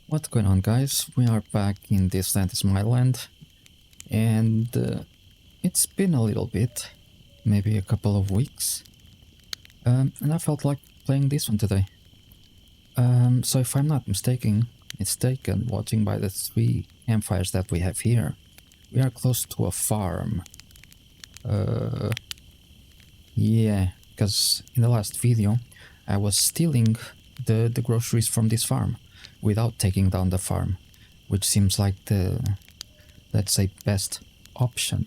What's going on, guys? We are back in this land is my land, and it's been a little bit, maybe a couple of weeks, and I felt like playing this one today. So if I'm not mistaken, watching by the 3 campfires that we have here, we are close to a farm. Yeah, because in the last video, I was stealing the groceries from this farm without taking down the farm, which seems like the, let's say, best option,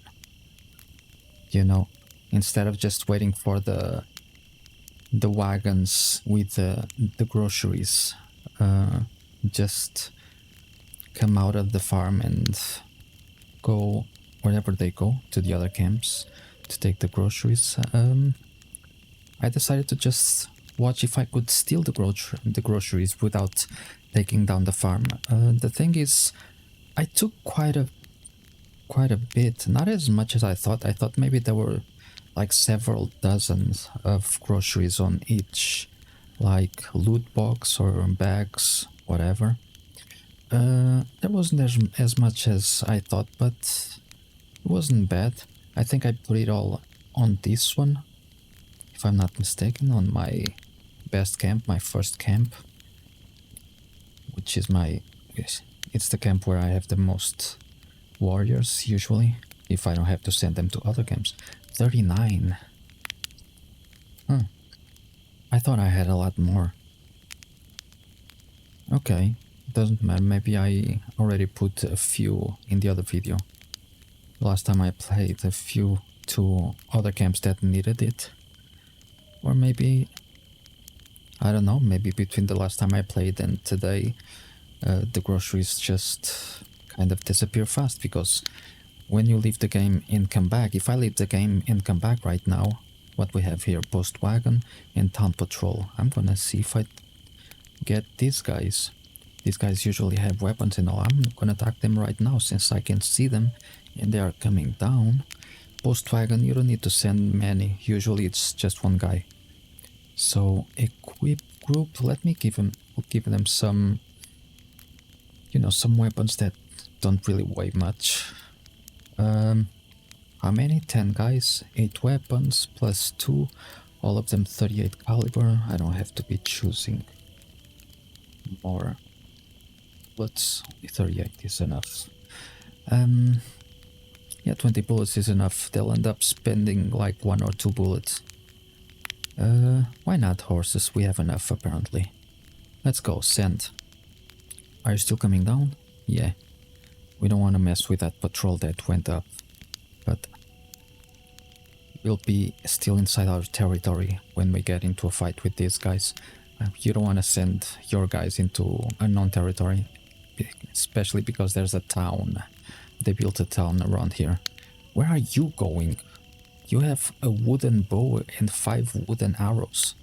you know, instead of just waiting for the wagons with the groceries. Just come out of the farm and go wherever they go to the other camps to take the groceries. I decided to just watch if I could steal the groceries without taking down the farm. The thing is, I took quite a bit, not as much as I thought. I thought maybe there were like several dozens of groceries on each, like loot box or bags, whatever. There wasn't as much as I thought, but it wasn't bad. I think I put it all on this one, if I'm not mistaken, on my best camp, my first camp, which is it's the camp where I have the most warriors usually, if I don't have to send them to other camps. 39. I thought I had a lot more. Okay, doesn't matter. Maybe I already put a few in the other video. Last time I played a few to other camps that needed it. Or maybe, I don't know, maybe between the last time I played and today, the groceries just kind of disappear fast, because when you leave the game and come back, if I leave the game and come back right now, what we have here, post wagon and town patrol, I'm gonna see if I get these guys. These guys usually have weapons and all. I'm gonna attack them right now since I can see them and they are coming down. Post wagon, you don't need to send many, usually it's just one guy. So equip group, let me give them some, you know, some weapons that don't really weigh much. How many? 10 guys, 8 weapons plus 2, all of them 38 caliber. I don't have to be choosing more. Bullets, 38 is enough. Yeah, 20 bullets is enough. They'll end up spending like 1 or 2 bullets. Why not horses? We have enough apparently. Let's go, send. Are you still coming down? Yeah. We don't want to mess with that patrol that went up, but we'll be still inside our territory when we get into a fight with these guys. You don't want to send your guys into unknown territory, especially because there's a town. They built a town around here. Where are you going? You have a wooden bow and 5 wooden arrows.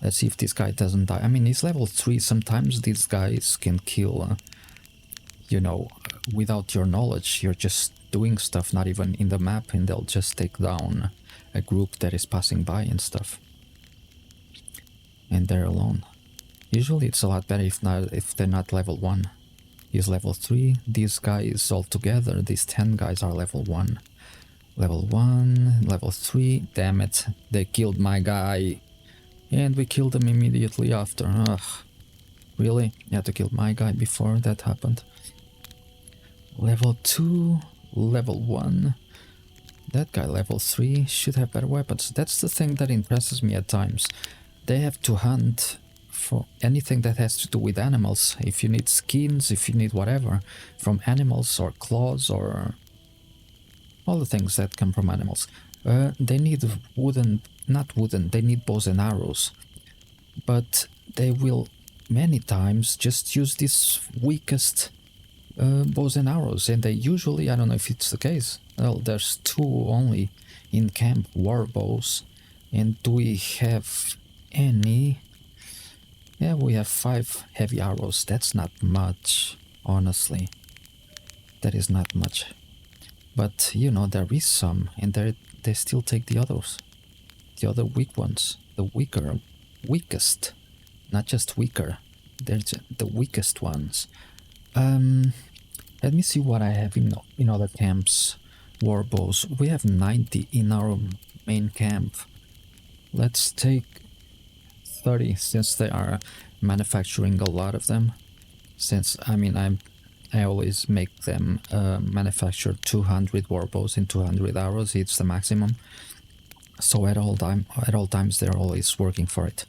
Let's see if this guy doesn't die. I mean, he's level 3. Sometimes these guys can kill, you know, without your knowledge. You're just doing stuff not even in the map, and they'll just take down a group that is passing by and stuff. And they're alone. Usually it's a lot better if they're not level 1. He's level 3. These guys all together, these 10 guys are level 1. Level 1, level 3. Damn it, they killed my guy. And we killed them immediately after. Ugh. Really? You had to kill my guy before that happened. Level 2, level 1. That guy level 3 should have better weapons. That's the thing that impresses me at times. They have to hunt for anything that has to do with animals. If you need skins, if you need whatever from animals, or claws, or all the things that come from animals. They need they need bows and arrows. But they will many times just use this weakest bows and arrows, and they usually, I don't know if it's the case, well, there's 2 only in camp, war bows. And do we have any? Yeah, we have 5 heavy arrows. That's not much, honestly. That is not much. But, you know, there is some, and they still take the others. The other weak ones. The weakest. Not just weaker. They're the weakest ones. Let me see what I have in other camps. Warbows. We have 90 in our main camp. Let's take 30 since they are manufacturing a lot of them. Since I always make them manufacture 200 warbows in 200 hours. It's the maximum. So at all times they're always working for it.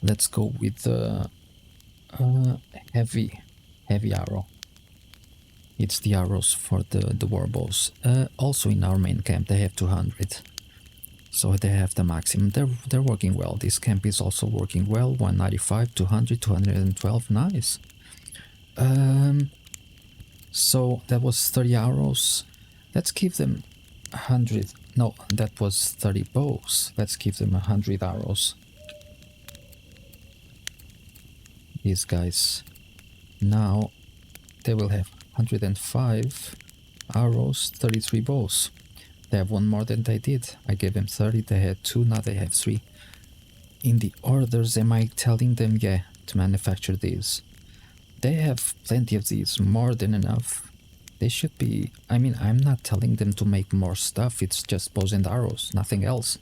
Let's go with the heavy arrow. It's the arrows for the warbows. Also in our main camp they have 200. So they have the maximum. They're working well. This camp is also working well. 195, 200, 212. Nice. So that was 30 arrows. Let's give them 100. No, that was 30 bows. Let's give them 100 arrows. These guys. Now they will have 105 arrows, 33 bows. They have one more than they did. I gave them 30, they had 2, now they have 3. In the orders, am I telling them, yeah, to manufacture these? They have plenty of these, more than enough. They should be, I'm not telling them to make more stuff, it's just bows and arrows, nothing else.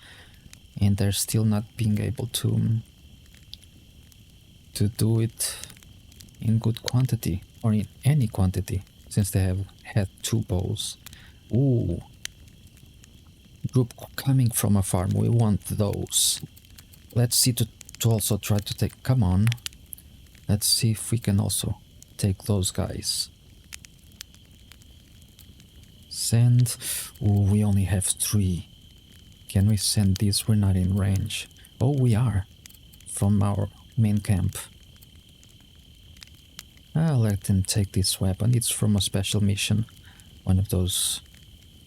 And they're still not being able to do it in good quantity, or in any quantity, since they have had 2 bows. Ooh. Group coming from a farm, we want those. Let's see to also try to take, come on. Let's see if we can also take those guys. Send. Ooh, we only have 3. Can we send these? We're not in range. Oh, we are. From our main camp. I'll let them take this weapon. It's from a special mission. One of those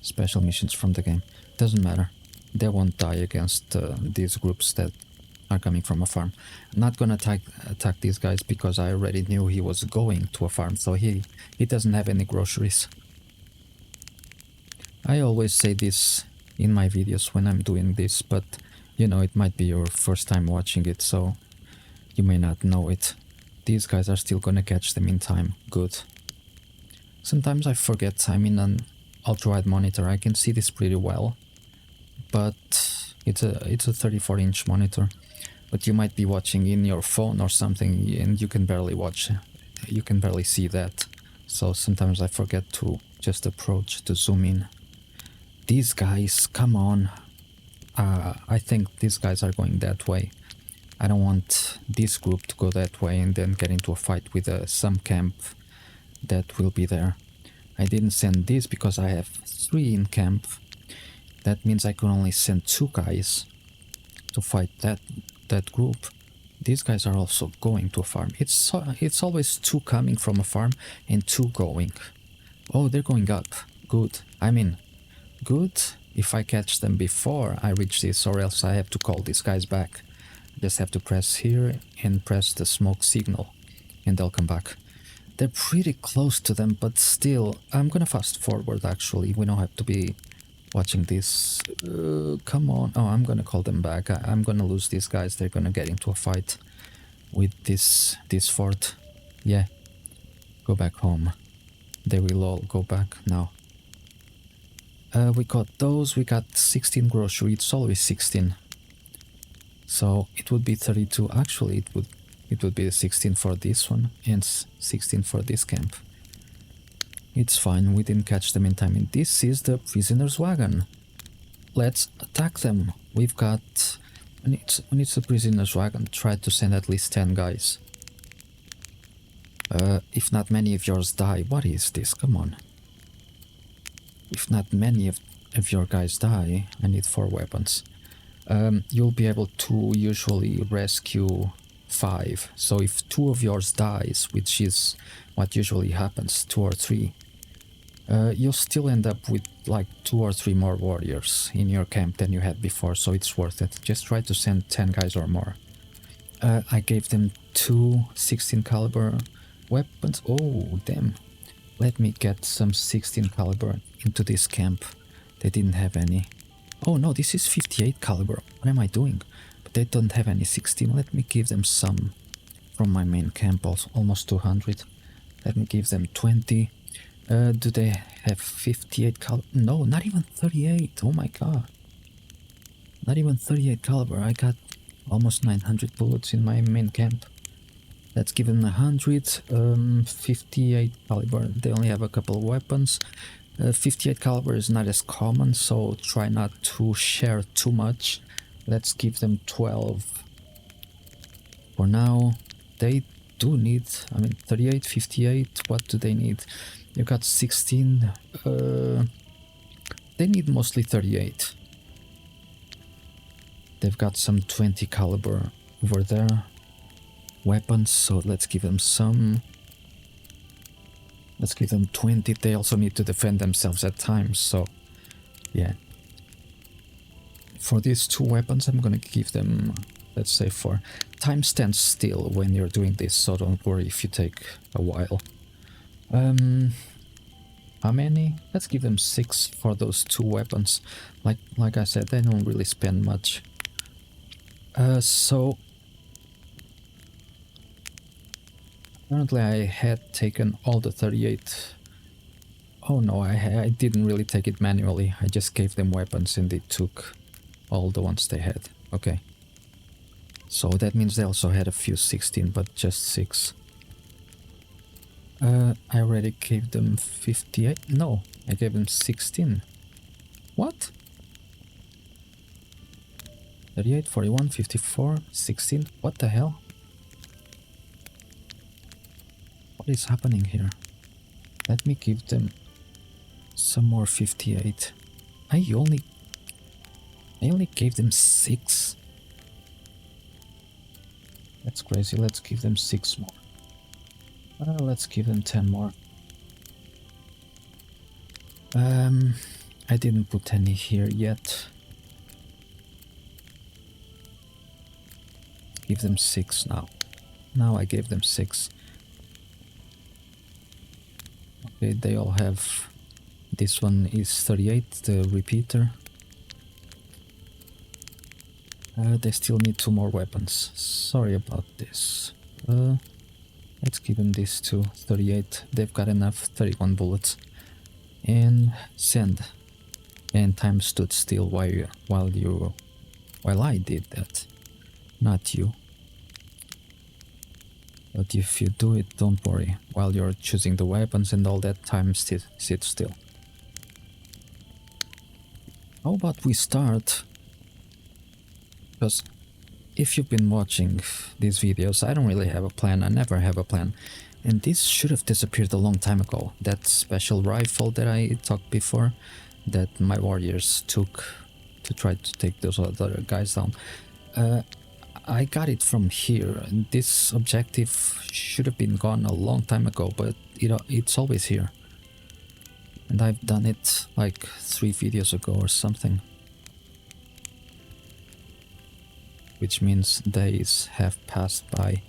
special missions from the game. Doesn't matter. They won't die against these groups that are coming from a farm. I'm not gonna attack these guys because I already knew he was going to a farm, so he doesn't have any groceries. I always say this in my videos when I'm doing this, but you know, it might be your first time watching it, so you may not know it. These guys are still gonna catch them in time. Good. Sometimes I forget I'm in an ultrawide monitor. I can see this pretty well, but it's a 34-inch monitor. But you might be watching in your phone or something and you can barely watch. You can barely see that. So sometimes I forget to just approach, to zoom in. These guys, come on. I think these guys are going that way. I don't want this group to go that way and then get into a fight with some camp that will be there. I didn't send this because I have 3 in camp. That means I can only send 2 guys to fight that group. These guys are also going to a farm. It's always 2 coming from a farm and 2 going. Oh, they're going up. Good. Good if I catch them before I reach this, or else I have to call these guys back. Just have to press here and press the smoke signal and they'll come back. They're pretty close to them, but still, I'm gonna fast forward actually. We don't have to be watching this. Come on. Oh, I'm gonna call them back. I'm gonna lose these guys. They're gonna get into a fight with this fort. Yeah. Go back home. They will all go back now. We got those. We got 16 grocery. It's always 16. So it would be 32. Actually, it would be 16 for this one and 16 for this camp. It's fine, we didn't catch them in time. And this is the prisoner's wagon. Let's attack them. We've got... When it's a prisoner's wagon, try to send at least 10 guys. If not many of yours die... What is this? Come on. If not many of your guys die, I need 4 weapons. You'll be able to usually rescue 5. So if 2 of yours dies, which is what usually happens, 2 or 3, you'll still end up with like 2 or 3 more warriors in your camp than you had before, so it's worth it. Just try to send 10 guys or more. I gave them 2 16 caliber weapons. Oh, damn. Let me get some 16 caliber into this camp. They didn't have any. Oh no, this is 58 caliber. What am I doing? But they don't have any 16. Let me give them some. from my main camp, also almost 200. Let me give them 20. Do they have 58 caliber? No, not even 38. Oh my god. Not even 38 caliber. I got almost 900 bullets in my main camp. Let's give them 100. 58 caliber. They only have a couple of weapons. 58 caliber is not as common, so try not to share too much. Let's give them 12. For now, they do need, I mean, 38, 58, what do they need? You got 16, they need mostly 38. They've got some 20 caliber over there. Weapons, so let's give them some. Let's give them 20, they also need to defend themselves at times, so yeah. For these two weapons, I'm gonna give them, let's say 4. Time stands still when you're doing this, so don't worry if you take a while. How many? Let's give them 6 for those two weapons. Like I said, they don't really spend much. So apparently I had taken all the 38. Oh no, I didn't really take it manually. I just gave them weapons and they took all the ones they had. Okay. So that means they also had a few 16, but just 6. I already gave them 58. No, I gave them 16. What? 38, 41, 54, 16. What the hell? What is happening here? Let me give them some more 58. I only gave them 6. That's crazy. Let's give them 6 more. Let's give them 10 more. I didn't put any here yet. Give them 6 now. Now I gave them 6. Okay, they all have... This one is 38, the repeater. They still need 2 more weapons. Sorry about this. Let's give them this too. 38. They've got enough. 31 bullets. And send. And time stood still while I did that. Not you. But if you do it, don't worry. While you're choosing the weapons and all that, time sit still. How about we start? Because if you've been watching these videos, I don't really have a plan. I never have a plan. And this should have disappeared a long time ago. That special rifle that I talked before, that my warriors took to try to take those other guys down. I got it from here. And this objective should have been gone a long time ago, but you know, it's always here. And I've done it like 3 videos ago or something. Which means days have passed by.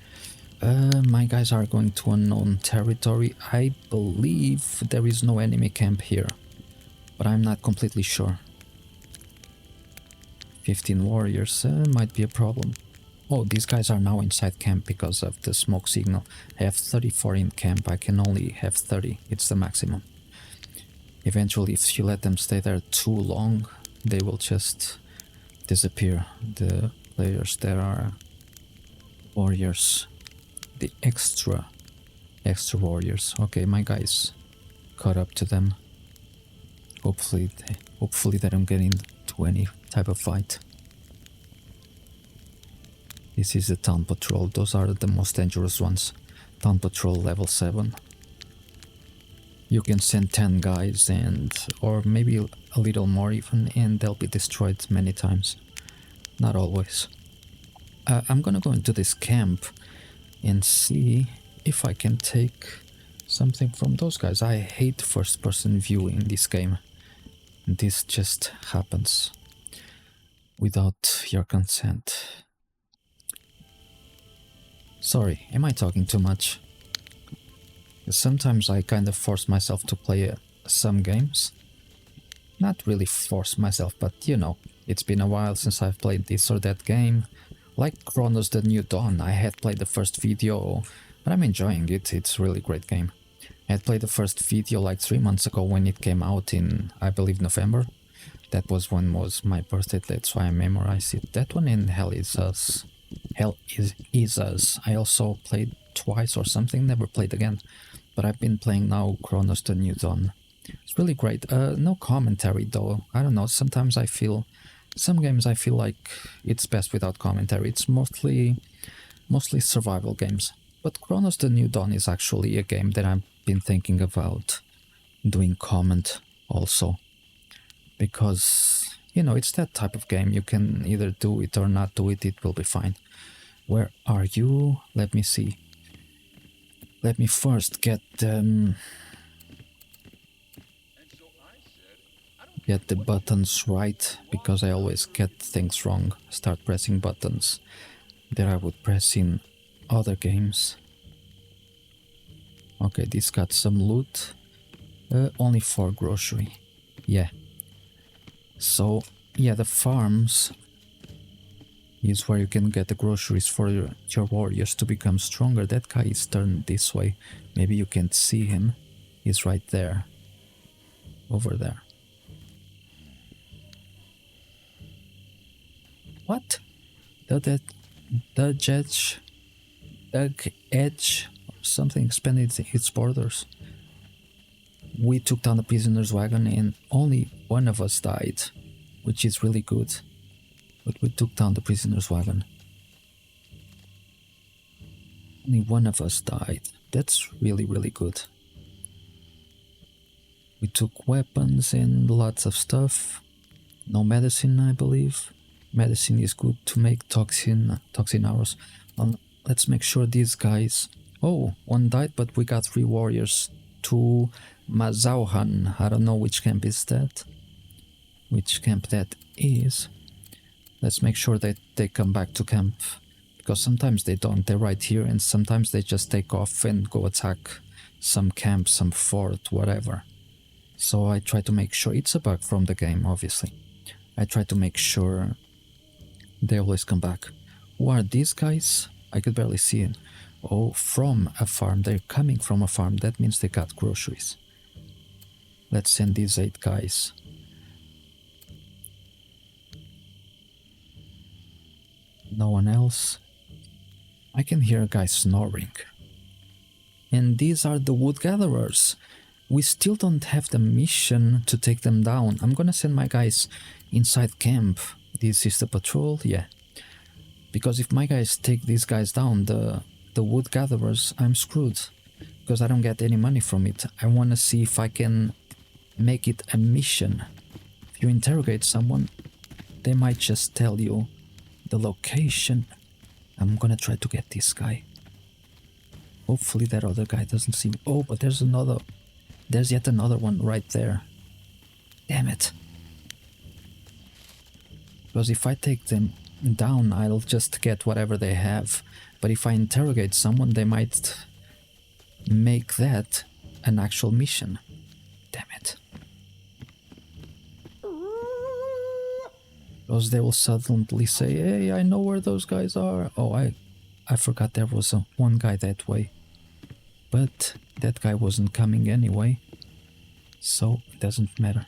My guys are going to unknown territory. I believe there is no enemy camp here, but I'm not completely sure. 15 warriors might be a problem. Oh, these guys are now inside camp because of the smoke signal. I have 34 in camp. I can only have 30. It's the maximum. Eventually, if you let them stay there too long, they will just disappear. The players there are warriors. The extra warriors. Okay, my guys caught up to them. Hopefully they don't get into any type of fight. This is the town patrol. Those are the most dangerous ones. Town patrol level 7. You can send 10 guys or maybe a little more even, and they'll be destroyed many times. Not always. I'm gonna go into this camp and see if I can take something from those guys. I hate first-person view in this game. This just happens without your consent. Sorry, am I talking too much? Sometimes I kind of force myself to play some games. Not really force myself, but you know, it's been a while since I've played this or that game, Like Chronos the New Dawn, I had played the first video, but I'm enjoying it, it's a really great game. I had played the first video like 3 months ago when it came out in, I believe, November. That was when was my birthday, that's why I memorized it. That one in Hell is Us. Is Us. I also played twice or something, never played again. But I've been playing now Chronos the New Dawn. It's really great. No commentary though. I don't know, sometimes I feel... Some games I feel like it's best without commentary. It's mostly survival games. But Chronos the New Dawn is actually a game that I've been thinking about doing comment also. Because, you know, it's that type of game. You can either do it or not do it, it will be fine. Where are you? Let me see. Let me first get the buttons right, because I always get things wrong. Start pressing buttons that I would press in other games. Okay, this got some loot. Only for grocery. Yeah. So, yeah, the farms is where you can get the groceries for your warriors to become stronger. That guy is turned this way. Maybe you can't see him. He's right there. Over there. What? The edge or something expanded its borders. We took down the prisoner's wagon and only one of us died, which is really good. But we took down the prisoner's wagon. Only one of us died. That's really, really good. We took weapons and lots of stuff. No medicine, I believe. Medicine is good to make toxin arrows. Let's make sure these guys... Oh, one died, but we got 3 warriors to Mazauhan. I don't know which camp is that. Which camp that is. Let's make sure that they come back to camp. Because sometimes they don't. They're right here, and sometimes they just take off and go attack some camp, some fort, whatever. So I try to make sure... It's a bug from the game, obviously. I try to make sure they always come back. Who are these guys? I could barely see them. Oh, from a farm. They're coming from a farm. That means they got groceries. Let's send these 8 guys. No one else. I can hear a guy snoring. And these are the wood gatherers. We still don't have the mission to take them down. I'm gonna send my guys inside camp. This is the patrol, yeah. Because if my guys take these guys down, the wood gatherers, I'm screwed. Because I don't get any money from it. I wanna see if I can make it a mission. If you interrogate someone, they might just tell you the location. I'm gonna try to get this guy. Hopefully that other guy doesn't see me. Oh, but there's yet another one right there. Damn it. Because if I take them down, I'll just get whatever they have. But if I interrogate someone, they might make that an actual mission. Damn it. Because they will suddenly say, hey, I know where those guys are. Oh, I forgot there was one guy that way. But that guy wasn't coming anyway. So it doesn't matter.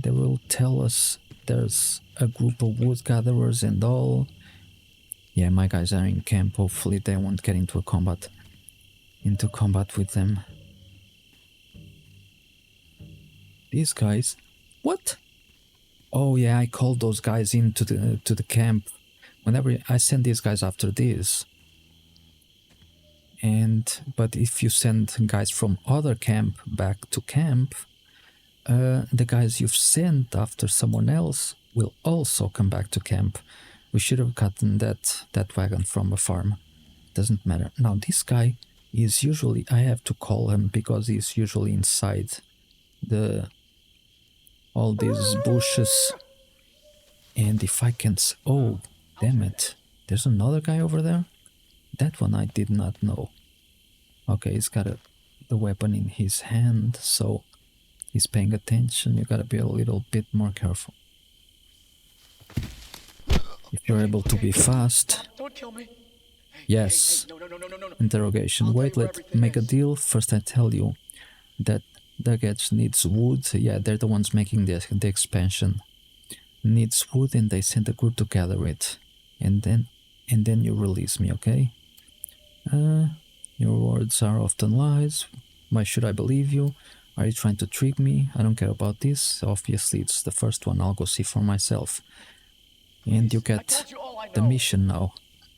They will tell us there's a group of wood gatherers and all. Yeah, my guys are in camp. Hopefully they won't get into combat with them. These guys... What? Oh yeah, I called those guys into the camp. Whenever I send these guys after this. But if you send guys from other camp back to camp, the guys you've sent after someone else will also come back to camp. We should have gotten that wagon from a farm. Doesn't matter. Now this guy is usually... I have to call him because he's usually inside all these bushes. And if I can... Oh, damn it. There's another guy over there? That one I did not know. Okay, he's got the weapon in his hand, so he's paying attention. You gotta be a little bit more careful. If you're able to be fast. Don't kill me. Yes. No. Interrogation. I'll tell Wait, you where let's everything make a is. deal. First I tell you that Daggett needs wood. Yeah, they're the ones making the expansion. Needs wood and they send a group to gather it. And then you release me, okay? Your words are often lies. Why should I believe you? Are you trying to trick me? I don't care about this. Obviously, it's the first one. I'll go see for myself. And you I get told you all I the know. mission now.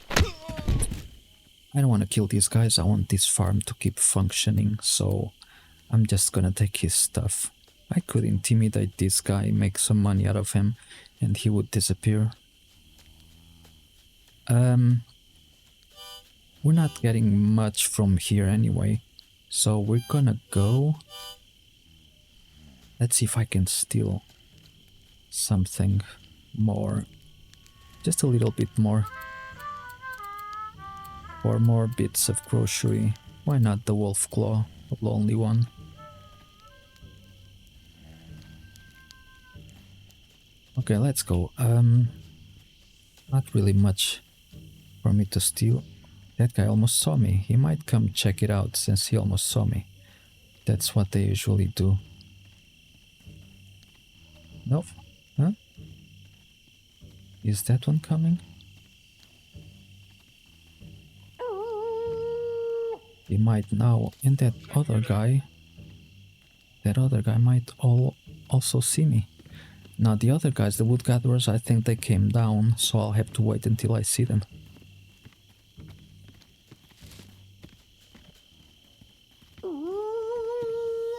I don't want to kill these guys. I want this farm to keep functioning, so I'm just gonna take his stuff. I could intimidate this guy, make some money out of him, and he would disappear. We're not getting much from here anyway, so we're gonna go. Let's see if I can steal something more, just a little bit more, or more bits of grocery. Why not the wolf claw, a lonely one? Okay, let's go. Not really much for me to steal. That guy almost saw me. He might come check it out since he almost saw me. That's what they usually do. Nope. Huh? Is that one coming? He might now. And that other guy might also see me. Now the other guys, the wood gatherers, I think they came down, so I'll have to wait until I see them.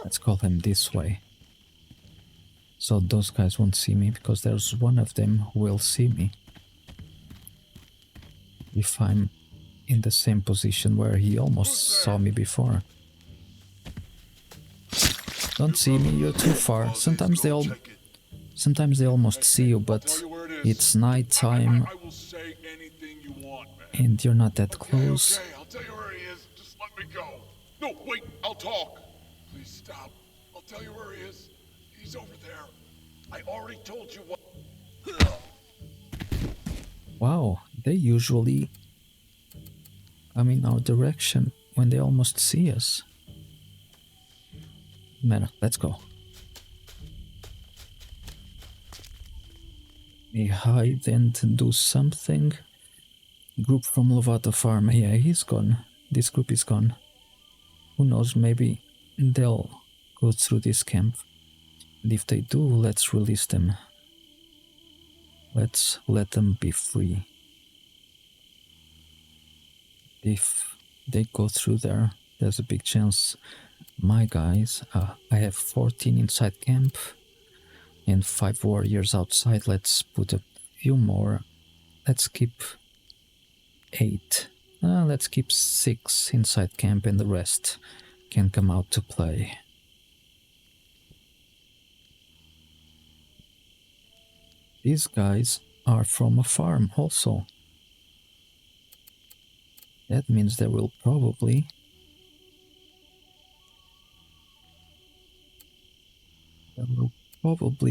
Let's call them this way. So those guys won't see me, because there's one of them who will see me. If I'm in the same position where he almost saw me before. Don't see me, you're too far. Sometimes they almost see you, but it's night time and you're not that close. Okay, I'll tell you where he is. Just let me go. No, wait, I'll talk. Please stop. I'll tell you where he is. He's over there. I already told you what. Wow, they usually come in our direction when they almost see us. Man, let's go. We hide and do something. Group from Lovato Farm. Yeah, he's gone. This group is gone. Who knows, maybe they'll go through this camp. And if they do, let's release them. Let's let them be free. If they go through there, there's a big chance. My guys, I have 14 inside camp and 5 warriors outside. Let's put a few more. Let's keep 8. Let's keep 6 inside camp and the rest can come out to play. These guys are from a farm also. That means there will probably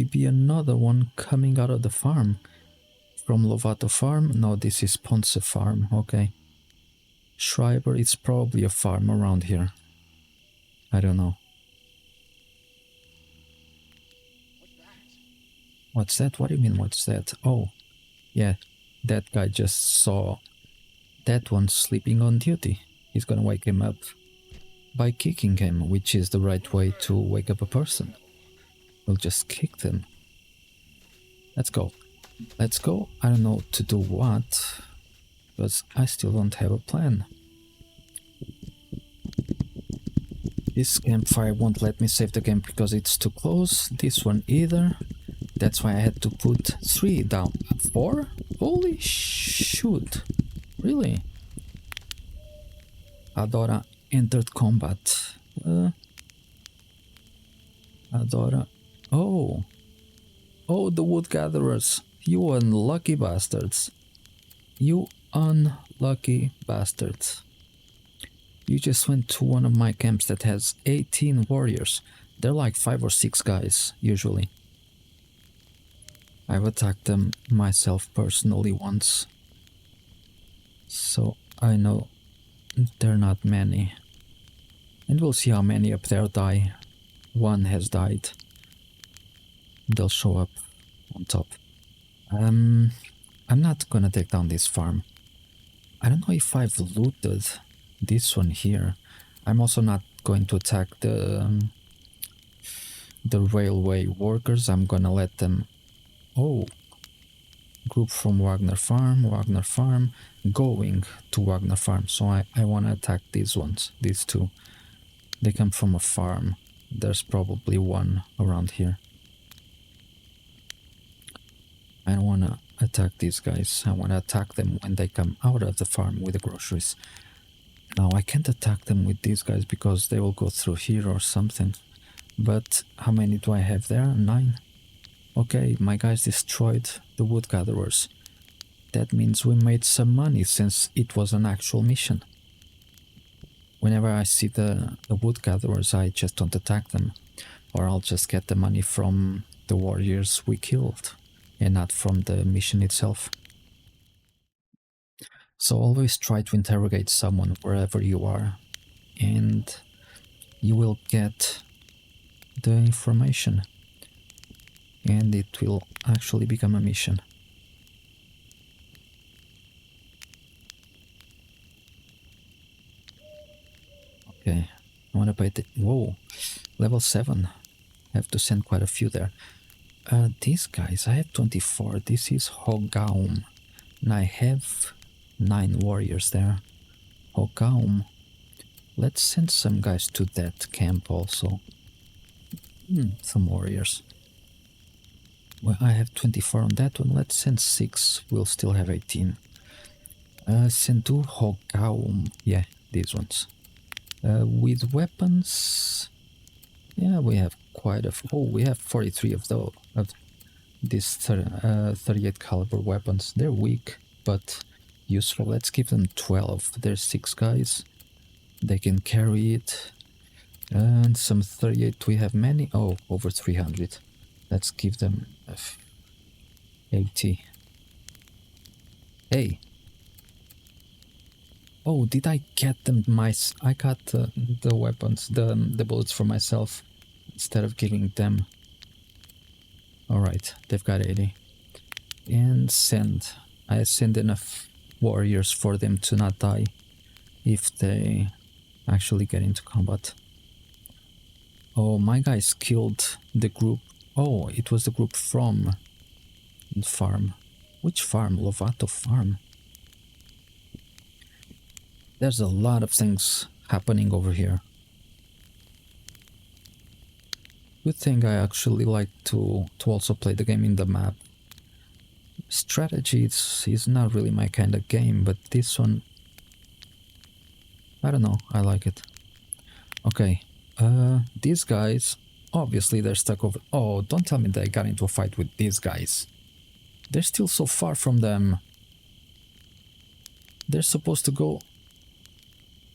be another one coming out of the farm. From Lovato Farm? No, this is Ponce Farm, okay. Schreiber, it's probably a farm around here. I don't know. What's that? What do you mean, what's that? Oh, yeah, that guy just saw that one sleeping on duty. He's gonna wake him up by kicking him, which is the right way to wake up a person. We'll just kick them. Let's go. Let's go. I don't know to do what, because I still don't have a plan. This campfire won't let me save the game because it's too close. This one either. That's why I had to put 3 down. 4? Holy shoot. Really? Adora entered combat. Adora. Oh. Oh, the wood gatherers. You unlucky bastards. You unlucky bastards. You just went to one of my camps that has 18 warriors. They're like 5 or 6 guys, usually. I've attacked them myself personally once, so I know they're not many. And we'll see how many up there die. One has died. They'll show up on top. I'm not gonna take down this farm. I don't know if I've looted this one here. I'm also not going to attack the railway workers. I'm gonna let them... Oh, group from Wagner Farm, going to Wagner Farm. So I want to attack these ones, these two. They come from a farm. There's probably one around here. I don't want to attack these guys. I want to attack them when they come out of the farm with the groceries. Now I can't attack them with these guys because they will go through here or something. But how many do I have there? 9. Okay, my guys destroyed the wood gatherers. That means we made some money since it was an actual mission. Whenever I see the wood gatherers, I just don't attack them. Or I'll just get the money from the warriors we killed and not from the mission itself. So always try to interrogate someone wherever you are, and you will get the information, and it will actually become a mission. Okay, I want to pay the... Whoa, level 7. I have to send quite a few there. These guys, I have 24. This is Hogaum, and I have 9 warriors there. Hogaum. Let's send some guys to that camp also. Some warriors. Well, I have 24 on that one. Let's send 6. We'll still have 18. Send to Hogaum. Yeah, these ones. With weapons... Yeah, we have quite a... Oh, we have 43 of those. Of these 38 caliber weapons. They're weak, but useful. Let's give them 12. There's 6 guys. They can carry it. And some 38. We have many. Oh, over 300. Let's give them 80. Hey. Oh, did I get them? I got the weapons, the bullets for myself instead of giving them. Alright, they've got 80. And send. I send enough warriors for them to not die if they actually get into combat. Oh, my guys killed the group. Oh, it was the group from the farm. Which farm? Lovato Farm. There's a lot of things happening over here. Good thing I actually like to also play the game in the map. Strategy is not really my kind of game, but this one... I don't know, I like it. Okay, these guys, obviously they're stuck over... Oh, don't tell me they got into a fight with these guys. They're still so far from them. They're supposed to go...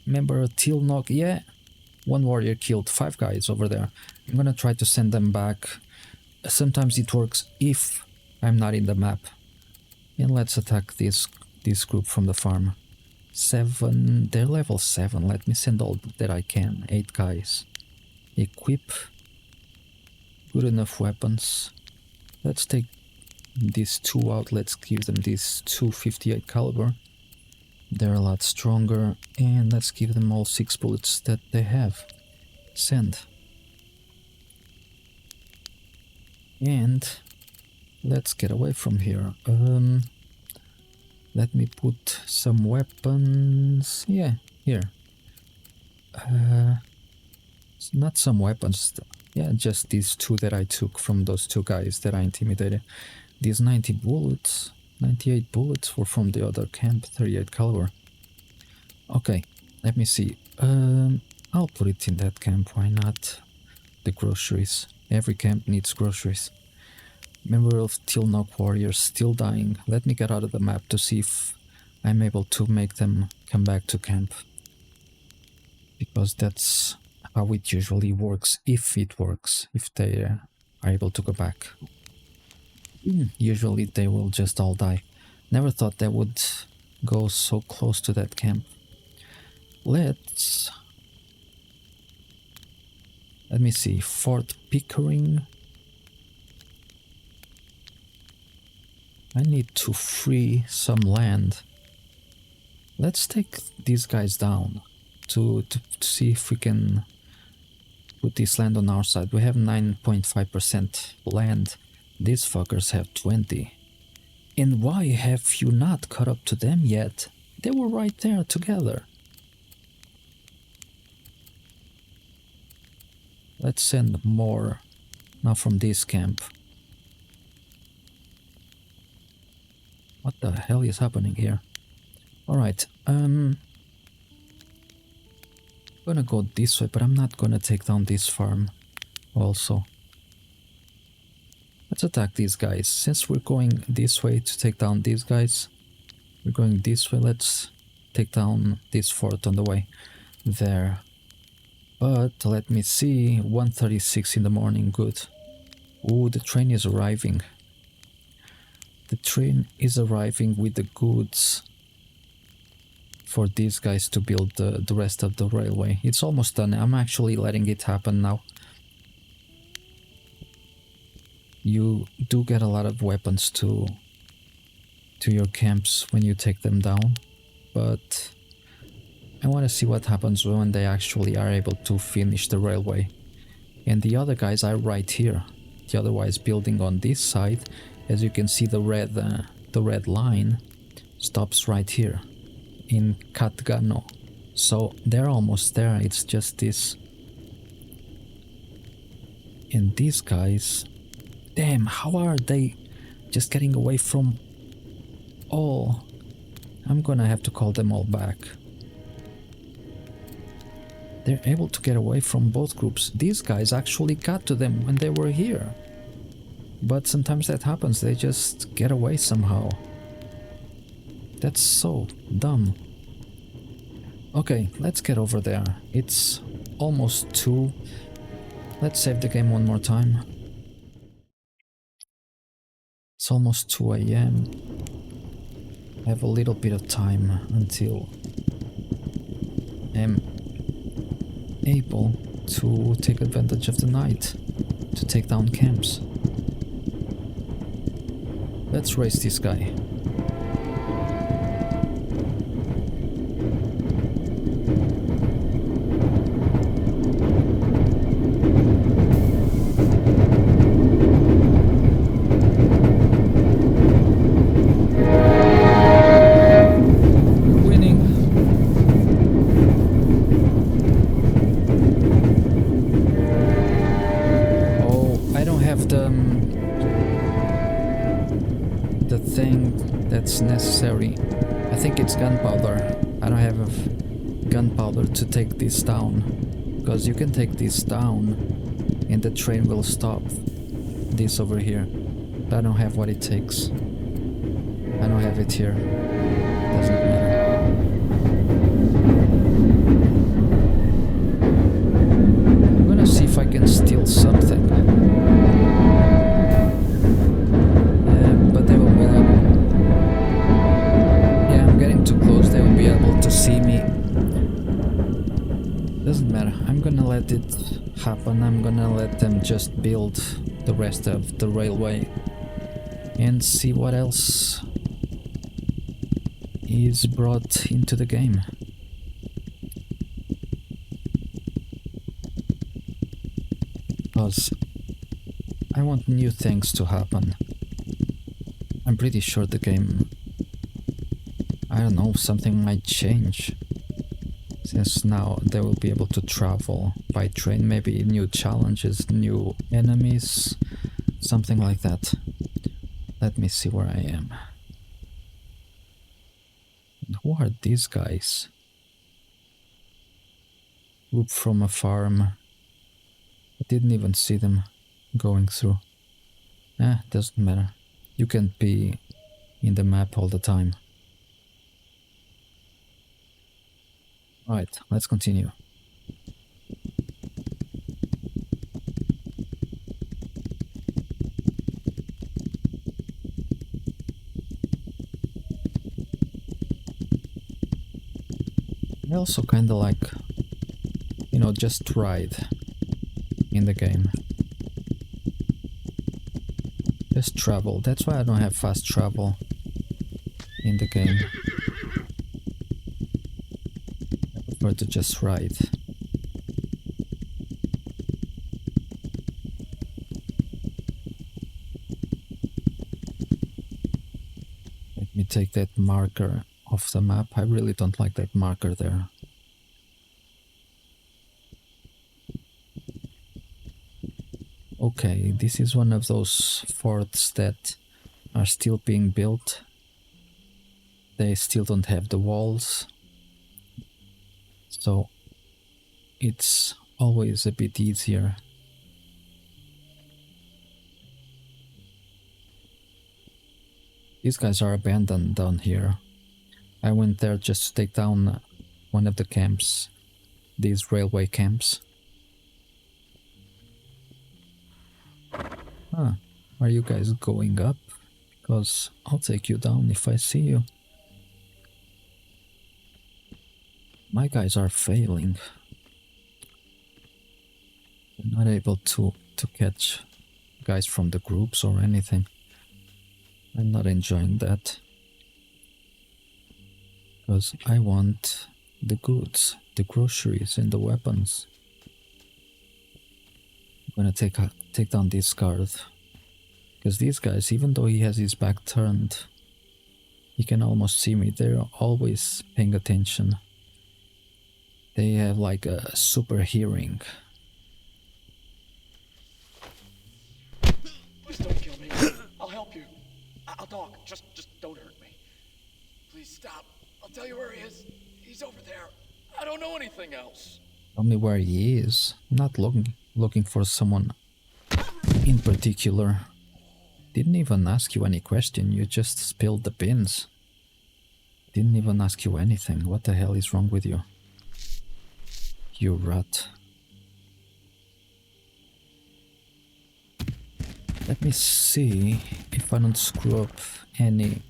Remember Tilnock? Yeah. 1 warrior killed 5 guys over there. I'm gonna try to send them back. Sometimes it works if I'm not in the map. And let's attack this group from the farm. 7. They're level 7. Let me send all that I can. 8 guys. Equip. Good enough weapons. Let's take these 2 out. Let's give them these 258 caliber. They're a lot stronger, and let's give them all 6 bullets that they have. Send. And let's get away from here. Let me put some weapons. Yeah, here. Not some weapons. Yeah, just these 2 that I took from those 2 guys that I intimidated. These 90 bullets. 98 bullets were from the other camp, 38 caliber. Okay, let me see. I'll put it in that camp, why not? The groceries. Every camp needs groceries. Member of Tilnock warriors still dying. Let me get out of the map to see if I'm able to make them come back to camp. Because that's how it usually works, if it works, if they are able to go back. Usually they will just all die. Never thought they would go so close to that camp. Let me see. Fort Pickering. I need to free some land. Let's take these guys down to see if we can put this land on our side. We have 9.5% land. These fuckers have 20. And why have you not caught up to them yet? They were right there together. Let's send more now from this camp. What the hell is happening here? Alright, gonna go this way, but I'm not gonna take down this farm also. Let's attack these guys. Since we're going this way to take down these guys, we're going this way. Let's take down this fort on the way there. But let me see, 1:36 in the morning, good. Ooh, the train is arriving. The train is arriving with the goods for these guys to build the rest of the railway. It's almost done. I'm actually letting it happen now. You do get a lot of weapons to your camps when you take them down, but I want to see what happens when they actually are able to finish the railway. And the other guys are right here. The other one is building on this side. As you can see, the red line stops right here in Katgano. So they're almost there. It's just this. And these guys, damn, how are they just getting away from all? I'm gonna have to call them all back. They're able to get away from both groups. These guys actually got to them when they were here. But sometimes that happens, they just get away somehow. That's so dumb. Okay, let's get over there. It's almost 2. Let's save the game one more time. It's almost 2 AM. I have a little bit of time until I'm able to take advantage of the night to take down camps. Let's race this guy. Necessary. I think it's gunpowder. I don't have gunpowder to take this down, because you can take this down and the train will stop. This over here, but I don't have what it takes. I don't have it here. Doesn't matter. I'm gonna see if I can steal something. But they will be able. Yeah, I'm getting too close. They will be able to see me. Doesn't matter. I'm gonna let it happen. I'm gonna let them just build the rest of the railway and see what else is brought into the game. Because I want new things to happen. I'm pretty sure the game, I don't know, something might change. Since now they will be able to travel by train, maybe new challenges, new enemies, something like that. Let me see where I am. And who are these guys? Group from a farm. I didn't even see them going through. Doesn't matter. You can't be in the map all the time. Alright, let's continue. I also kinda like, you know, just ride in the game. Just travel. That's why I don't have fast travel in the game. I prefer to just ride. Let me take that marker off the map. I really don't like that marker there. Okay, this is one of those forts that are still being built. They still don't have the walls, so it's always a bit easier. These guys are abandoned down here. I went there just to take down one of the camps, these railway camps. Huh, are you guys going up? Because I'll take you down if I see you. My guys are failing. They're not able to catch guys from the groups or anything. I'm not enjoying that. Because I want the goods, the groceries and the weapons. I'm gonna take down this guard. Because these guys, even though he has his back turned, he can almost see me. They're always paying attention. They have like a super hearing. Please don't kill me. I'll help you. I'll talk. Just don't hurt me. Please stop. I'll tell you where he is. He's over there. I don't know anything else. Tell me where he is. I'm not looking for someone in particular. Didn't even ask you any question. You just spilled the beans. Didn't even ask you anything. What the hell is wrong with you? You rat. Let me see if I don't screw up any.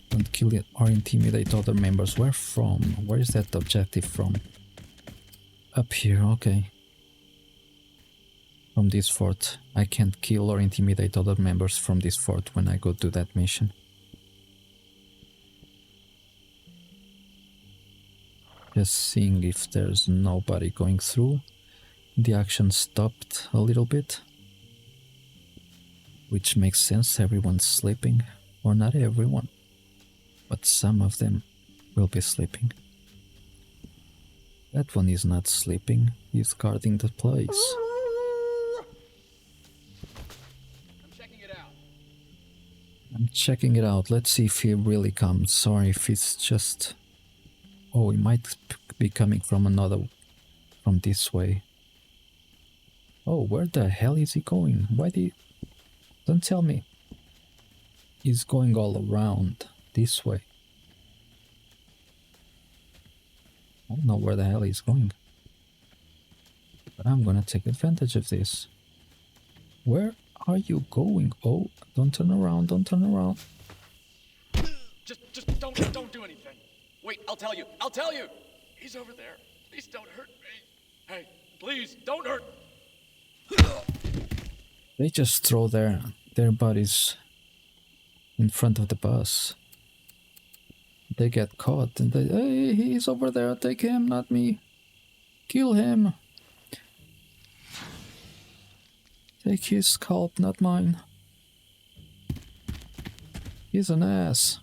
Don't kill it or intimidate other members. Where from? Where is that objective from? Up here, okay. From this fort. I can't kill or intimidate other members from this fort when I go to that mission. Just seeing if there's nobody going through. The action stopped a little bit, which makes sense. Everyone's sleeping, or not everyone, but some of them will be sleeping. That one is not sleeping, he's guarding the place. I'm checking it out. Let's see if he really comes, or if it's just... Oh, he might be coming from from this way. Oh, where the hell is he going? Why did... Don't tell me. He's going all around this way. I don't know where the hell he's going. But I'm gonna take advantage of this. Where are you going? Oh, don't turn around, don't turn around. Just don't do anything. Wait, I'll tell you. He's over there. Please don't hurt me. Hey, please don't hurt me. They just throw their bodies in front of the bus. They get caught and they, hey, he's over there, take him, not me. Kill him. Take his scalp, not mine. He's an ass.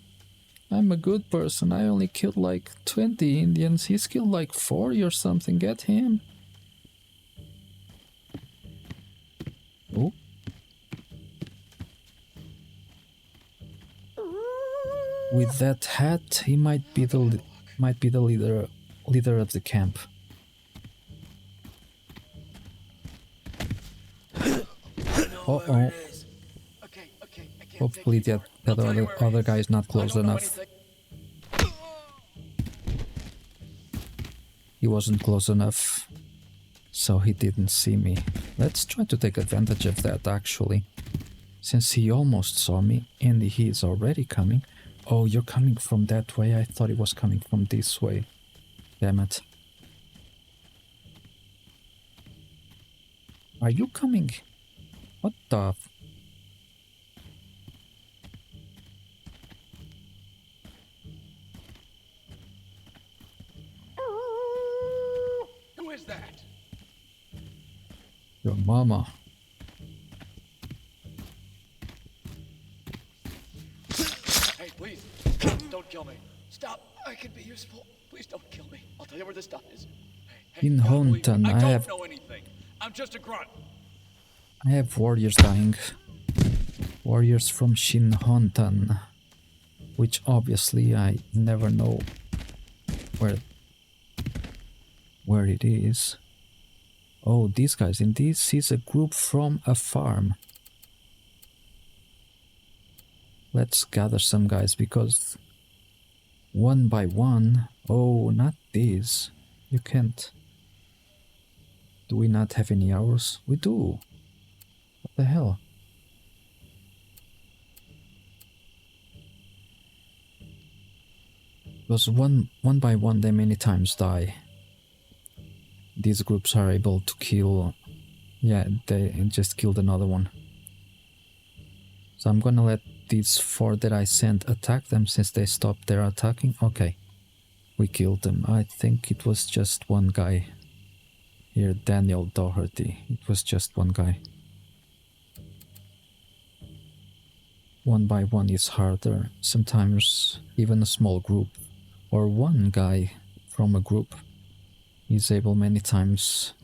I'm a good person, I only killed like 20 Indians, he's killed like 40 or something, get him. Oh. With that hat, he might be the leader of the camp. Uh-oh. Hopefully that other guy is not close enough. He wasn't close enough, so he didn't see me. Let's try to take advantage of that, actually. Since he almost saw me, and he is already coming, Oh, you're coming from that way? I thought it was coming from this way. Damn it. Are you coming? What the... Who is that? Your mama. Hey, please, don't kill me. Stop. I can be useful. Please don't kill me. I'll tell you where this stuff is. Hey, In you gotta believe me. Honton, I have... don't know anything. I'm just a grunt. I have warriors dying. Warriors from Shin Honton. Which obviously I never know where it is. Oh, these guys. And this is a group from a farm. Let's gather some guys because one by one... Oh, not these. You can't. Do we not have any arrows? We do. What the hell? Because one by one they many times die. These groups are able to kill... Yeah, they just killed another one. So I'm gonna let these 4 that I sent attack them since they stopped their attacking. Okay, we killed them. I think it was just one guy. Here, Daniel Doherty. It was just one guy. One by one is harder. Sometimes even a small group or one guy from a group is able many times.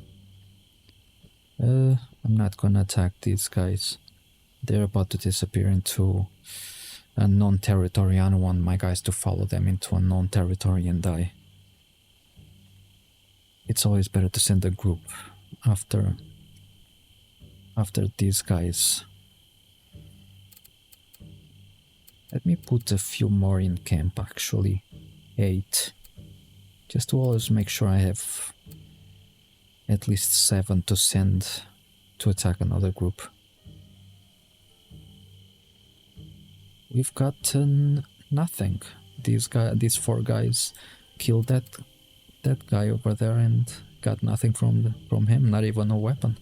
I'm not gonna attack these guys. They're about to disappear into unknown territory. I don't want my guys to follow them into unknown territory and die. It's always better to send a group after these guys. Let me put a few more in camp actually. 8. Just to always make sure I have at least 7 to send to attack another group. We've gotten nothing. These 4 guys killed that guy over there and got nothing from him, not even a weapon.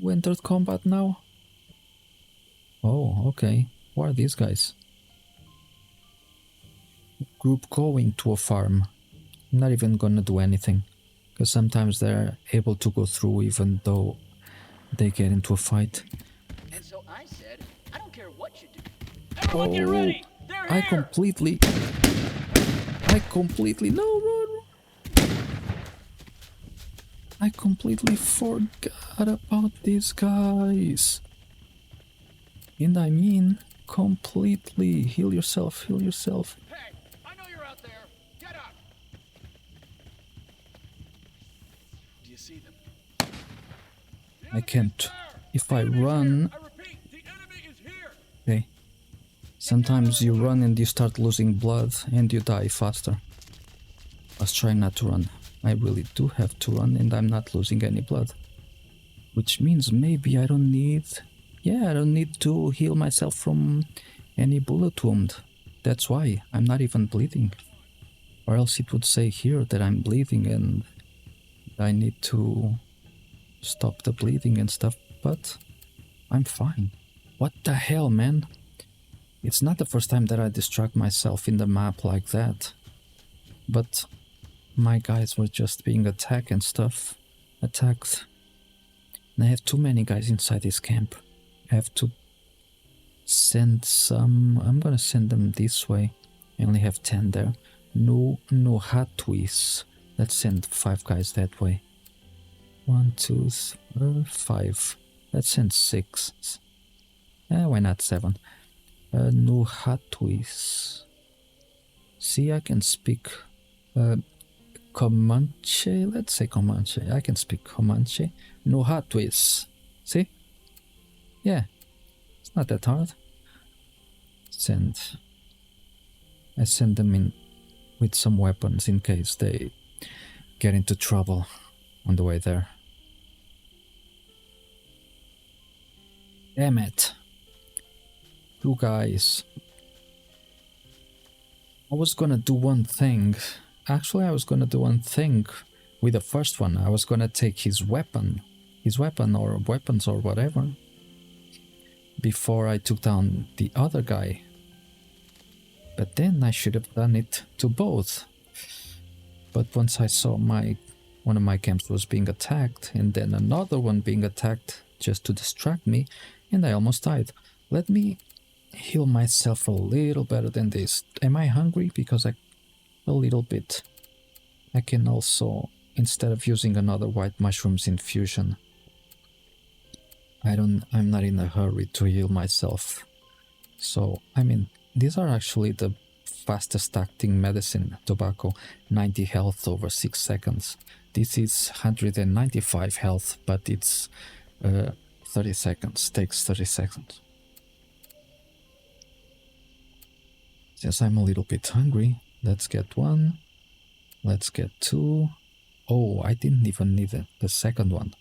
Who entered combat now? Oh, okay. Who are these guys? Group going to a farm. I'm not even gonna do anything, because sometimes they're able to go through even though they get into a fight. And so I said, I don't care what you do. Everyone get ready. They're here. I completely no run. I completely forgot about these guys. And I mean completely. Heal yourself, heal yourself. Hey, I know you're out there. Get up. Do you see them? I can't. If I run... I repeat, the enemy is here. Okay. Sometimes you run and you start losing blood and you die faster. Let's try not to run. I really do have to run and I'm not losing any blood. Which means maybe I don't need... Yeah, I don't need to heal myself from any bullet wound. That's why I'm not even bleeding. Or else it would say here that I'm bleeding and I need to stop the bleeding and stuff, but I'm fine. What the hell, man? It's not the first time that I distract myself in the map like that. But my guys were just being attacked and stuff. Attacked. And I have too many guys inside this camp. I have to send some... I'm gonna send them this way. I only have 10 there. No Hatwis. Let's send 5 guys that way. 1, 2, 3, 5. Let's send 6. Why not 7? No Hatwis. See, I can speak Comanche. Let's say Comanche. I can speak Comanche. No Hatwis. See? Yeah, it's not that hard. Send. I send them in with some weapons in case they get into trouble on the way there. Damn it. Two guys. I was gonna do one thing. Actually, I was gonna do one thing with the first one. I was gonna take his weapon or weapons or whatever, before I took down the other guy. But then I should have done it to both. But once I saw one of my camps was being attacked, and then another one being attacked just to distract me, and I almost died. Let me heal myself a little better than this. Am I hungry? Because a little bit. I can also, instead of using another white mushrooms infusion, I'm not in a hurry to heal myself. So, I mean, these are actually the fastest acting medicine, tobacco, 90 health over 6 seconds. This is 195 health, but it's 30 seconds, takes 30 seconds. Since I'm a little bit hungry, let's get one, let's get two. Oh, I didn't even need the second one.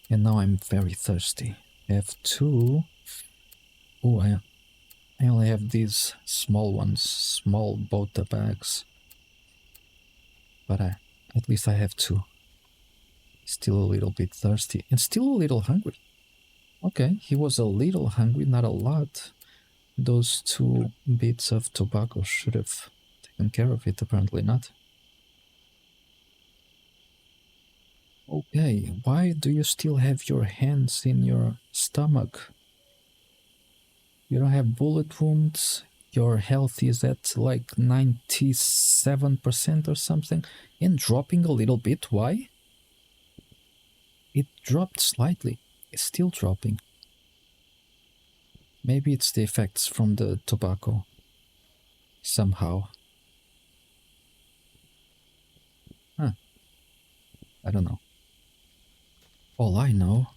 And now I'm very thirsty. I have two. Oh, I only have these small ones, small bota bags. But at least I have two. Still a little bit thirsty and still a little hungry. Okay, he was a little hungry, not a lot. Those 2 bits of tobacco should have taken care of it, apparently not. Okay, why do you still have your hands in your stomach? You don't have bullet wounds, your health is at like 97% or something, and dropping a little bit, why? It dropped slightly, it's still dropping. Maybe it's the effects from the tobacco. Somehow. Huh. I don't know. All I know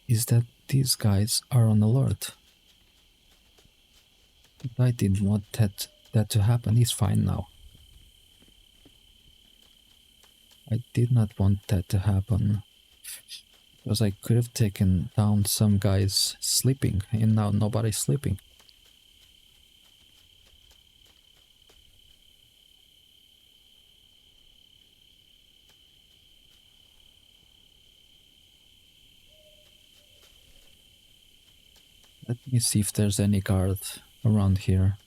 is that these guys are on alert. I didn't want that to happen. He's fine now. I did not want that to happen. Because I could have taken down some guys sleeping, and now nobody's sleeping. Let me see if there's any guard around here,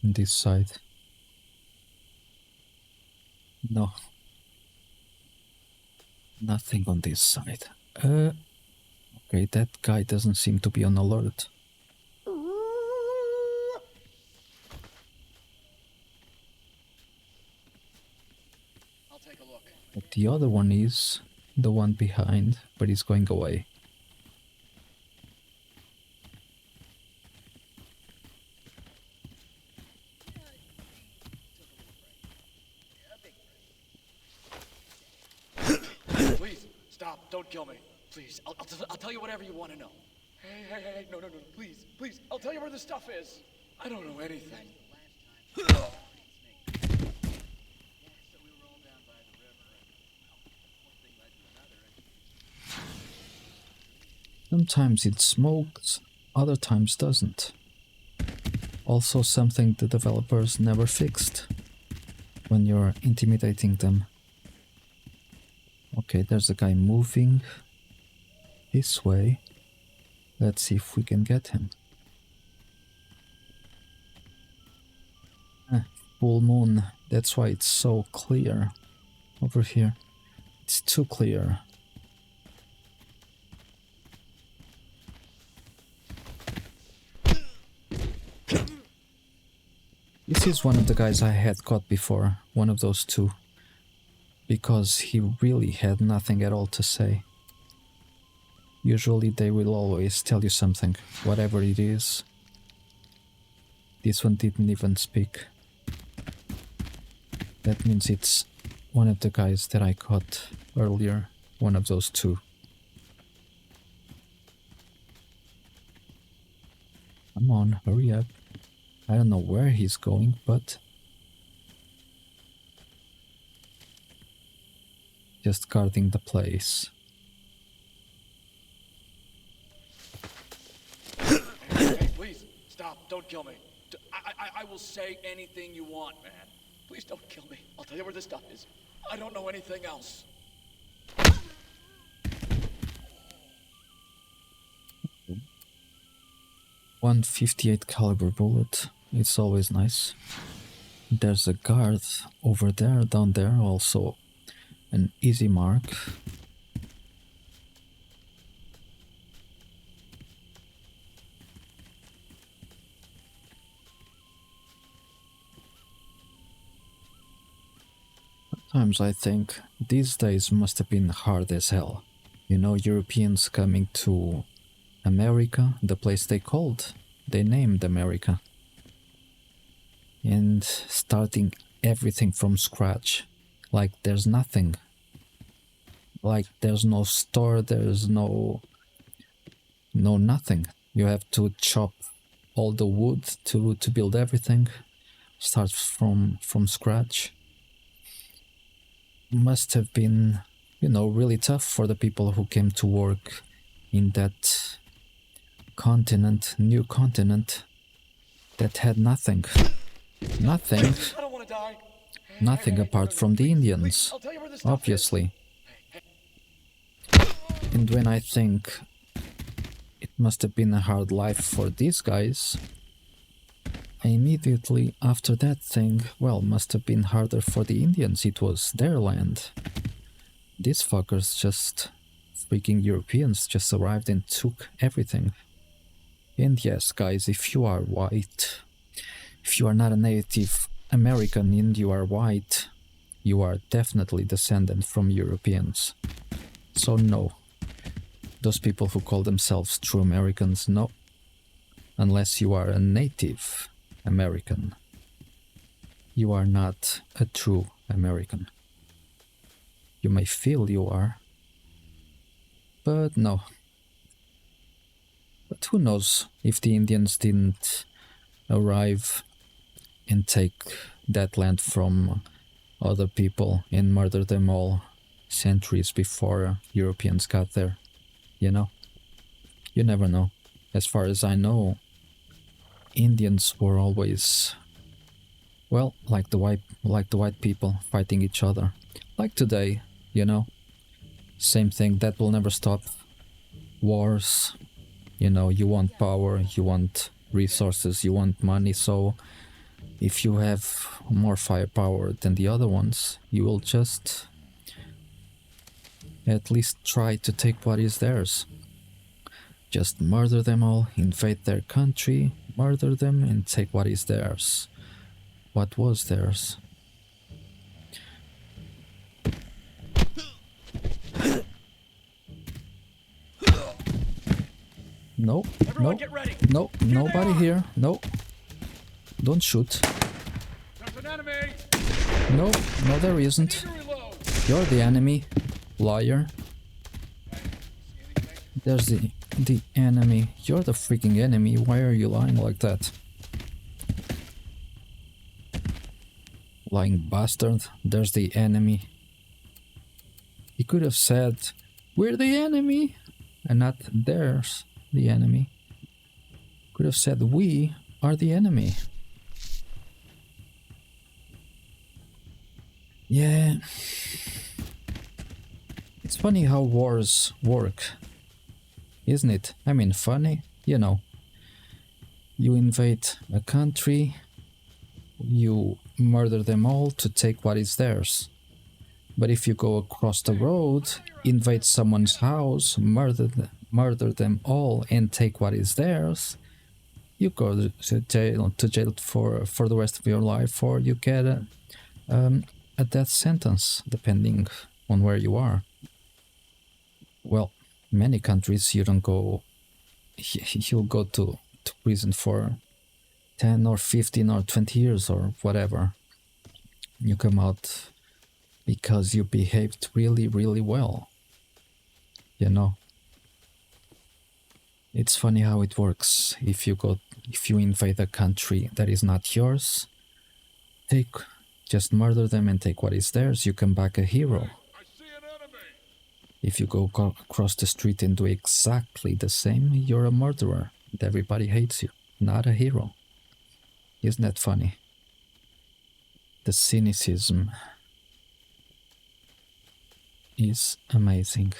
on this side. No. Nothing on this side. Okay, that guy doesn't seem to be on alert. I'll take a look. But the other one is the one behind, but he's going away. Please, stop. Don't kill me. Please, I'll tell you whatever you want to know. Hey, no, please, I'll tell you where the stuff is. I don't know anything. Sometimes it smokes, other times doesn't. Also something the developers never fixed when you're intimidating them. Okay, there's a guy moving this way. Let's see if we can get him. Full moon, that's why it's so clear over here. It's too clear. This is one of the guys I had caught before, one of those two. Because he really had nothing at all to say. Usually they will always tell you something, whatever it is. This one didn't even speak. That means it's one of the guys that I caught earlier, one of those two. Come on, hurry up. I don't know where he's going, but... just guarding the place. Hey, please, stop. Don't kill me. I will say anything you want, man. Please don't kill me. I'll tell you where this stuff is. I don't know anything else. 158 caliber bullet. It's always nice. There's a guard over there, down there, also an easy mark. Sometimes I think these days must have been hard as hell. You know, Europeans coming to America, the place they named America, and starting everything from scratch, like there's nothing, like there's no store, there's no nothing. You have to chop all the wood to build everything, start from scratch. Must have been, you know, really tough for the people who came to work in that continent, new continent, that had nothing. Nothing. I don't want to die. Nothing apart from the Indians, I'll tell you where this stuff obviously. And when I think it must have been a hard life for these guys, I immediately after that think, well, must have been harder for the Indians, it was their land. These fuckers just, freaking Europeans, just arrived and took everything. And yes, guys, if you are white, if you are not a Native American and you are white, you are definitely descendant from Europeans. So no, those people who call themselves true Americans, no. Unless you are a Native American, you are not a true American. You may feel you are, but no. But who knows if the Indians didn't arrive and take that land from other people and murder them all centuries before Europeans got there, you know? You never know. As far as I know, Indians were always, well, like the white people fighting each other. Like today, you know? Same thing, that will never stop. Wars, you know, you want power, you want resources, you want money, so if you have more firepower than the other ones, you will just at least try to take what is theirs. Just murder them all, invade their country, murder them and take what is theirs. What was theirs. No, Everyone no, get ready. no, nobody here, no. Don't shoot. There's an enemy. No, no there isn't. Reload. You're the enemy, liar. There's the enemy. You're the freaking enemy. Why are you lying like that? Lying bastard. There's the enemy. He could have said, we're the enemy, and not there's the enemy. Could have said, we are the enemy. Yeah. It's funny how wars work, isn't it? I mean, funny, you know. You invade a country, you murder them all to take what is theirs. But if you go across the road, invade someone's house, murder them all and take what is theirs, you go to jail for the rest of your life, or you get a death sentence, depending on where you are. Well, many countries you don't go, you'll go to prison for 10 or 15 or 20 years or whatever. You come out because you behaved really, really well. You know? It's funny how it works. If you invade a country that is not yours, just murder them and take what is theirs, you come back a hero. I see an If you go across the street and do exactly the same, you're a murderer and everybody hates you, not a hero. Isn't that funny? The cynicism is amazing.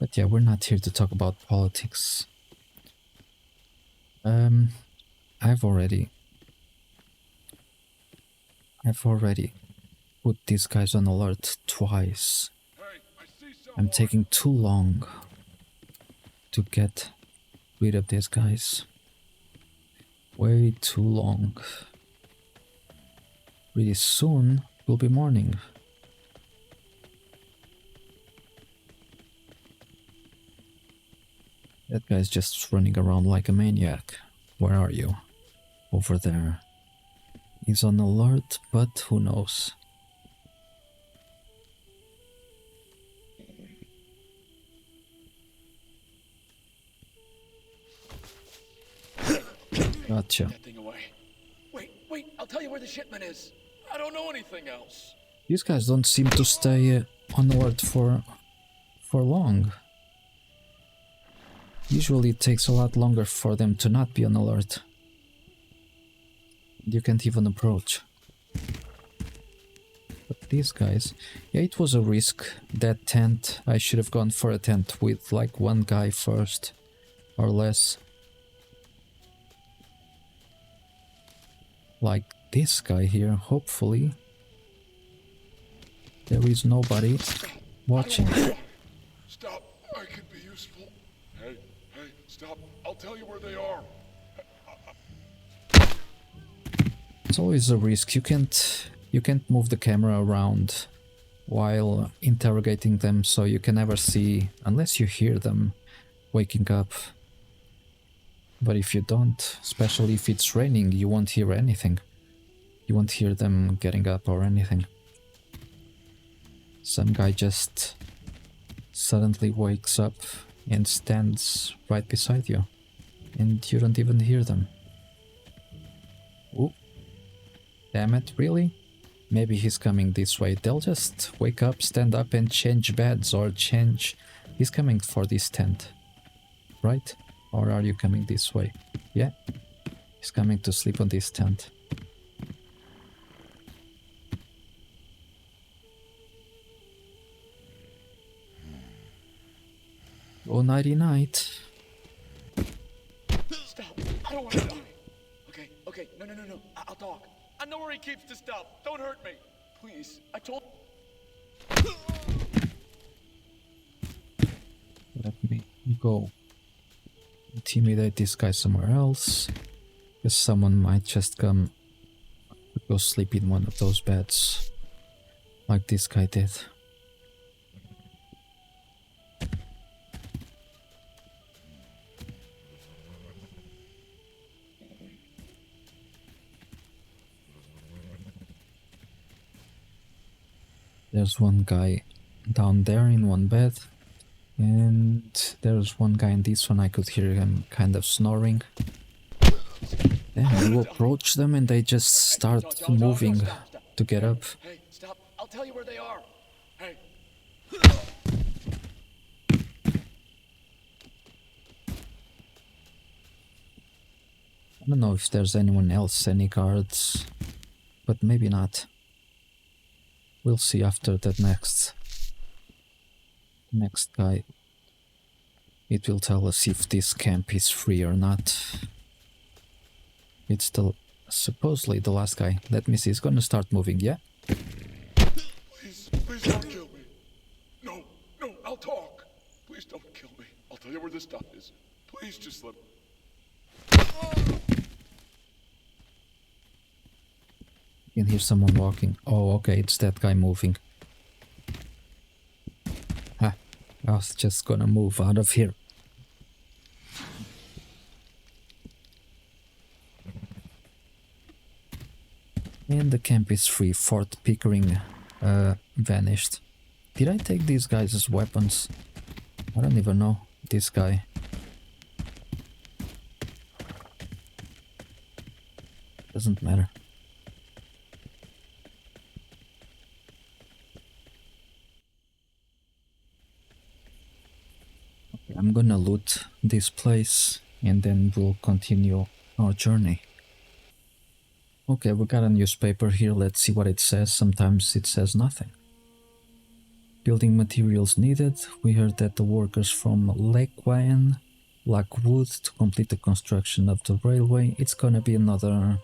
But yeah, we're not here to talk about politics. I've already put these guys on alert twice. Hey, I see I'm someone. taking too long to get rid of these guys. Way too long. Really soon will be morning. That guy's just running around like a maniac. Where are you? Over there. He's on alert, but who knows? Gotcha. That thing away. Wait, I'll tell you where the shipment is. I don't know anything else. These guys don't seem to stay on alert for long. Usually it takes a lot longer for them to not be on alert. You can't even approach. But these guys... Yeah, it was a risk. That tent, I should have gone for a tent with like one guy first. Or less. Like this guy here, hopefully. There is nobody watching. Stop. I could be useful. Hey, stop. I'll tell you where they are. It's always a risk. You can't move the camera around while interrogating them, so you can never see unless you hear them waking up. But if you don't, especially if it's raining, you won't hear anything. You won't hear them getting up or anything. Some guy just suddenly wakes up and stands right beside you, and you don't even hear them. Ooh. Damn it, really? Maybe he's coming this way. They'll just wake up, stand up and change beds or change... He's coming for this tent, right? Or are you coming this way? Yeah, he's coming to sleep on this tent. Oh, nighty night. Stop. I don't want to die. Okay. No. I'll talk. I know where he keeps the stuff. Don't hurt me. Please. I told... Let me go. Intimidate this guy somewhere else. Because someone might just come... go sleep in one of those beds. Like this guy did. There's one guy down there in one bed, and there's one guy in this one. I could hear him kind of snoring. Then you approach them and they just start moving to get up. Hey, stop. I'll tell you where they are. Hey. I don't know if there's anyone else, any guards, but maybe not. We'll see after that next guy. It will tell us if this camp is free or not. It's supposedly the last guy. Let me see, he's gonna start moving, yeah? Please don't kill me. No, I'll talk. Please don't kill me. I'll tell you where this stuff is. Please just let me. You can hear someone walking. Oh, okay, it's that guy moving. Ah, I was just gonna move out of here. And the camp is free. Fort Pickering vanished. Did I take these guys as weapons? I don't even know. This guy. Doesn't matter. I'm gonna loot this place and then we'll continue our journey. Okay, we got a newspaper here. Let's see what it says. Sometimes it says nothing. Building materials needed. We heard that the workers from Lakewayan lack wood to complete the construction of the railway. It's gonna be another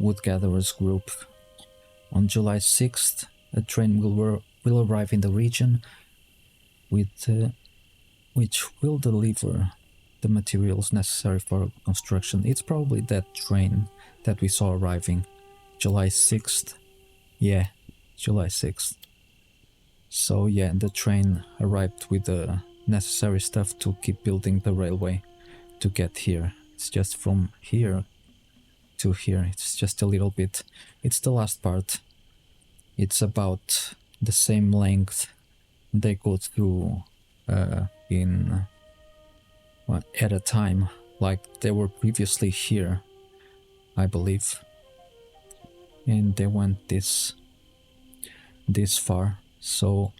wood gatherers group. On July 6th, a train will arrive in the region with which will deliver the materials necessary for construction. It's probably that train that we saw arriving. July 6th. Yeah, July 6th. So yeah, the train arrived with the necessary stuff to keep building the railway to get here. It's just from here to here. It's just a little bit. It's the last part. It's about the same length they go through in at a time, like they were previously here, I believe, and they went this far. So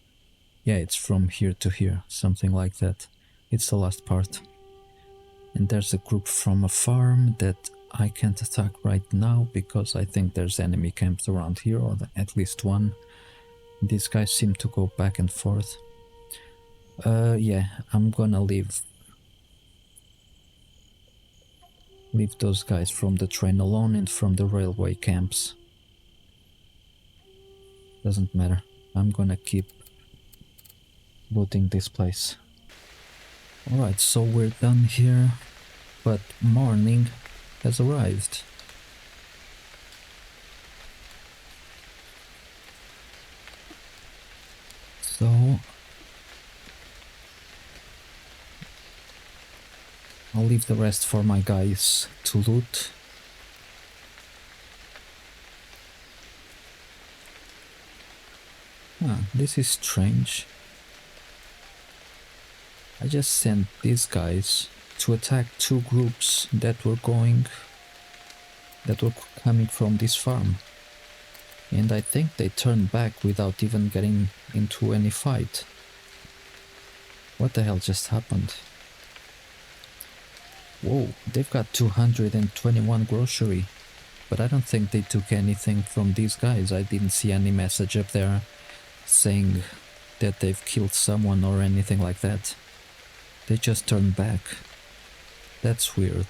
yeah, it's from here to here, something like that. It's the last part. And there's a group from a farm that I can't attack right now because I think there's enemy camps around here, or at least one. These guys seem to go back and forth. Yeah, I'm gonna leave those guys from the train alone and from the railway camps. Doesn't matter. I'm gonna keep looting this place. Alright, so we're done here, but morning has arrived. So I'll leave the rest for my guys to loot. This is strange. I just sent these guys to attack two groups that were coming from this farm. And I think they turned back without even getting into any fight. What the hell just happened? Whoa, they've got 221 grocery. But I don't think they took anything from these guys. I didn't see any message up there saying that they've killed someone or anything like that. They just turned back. That's weird.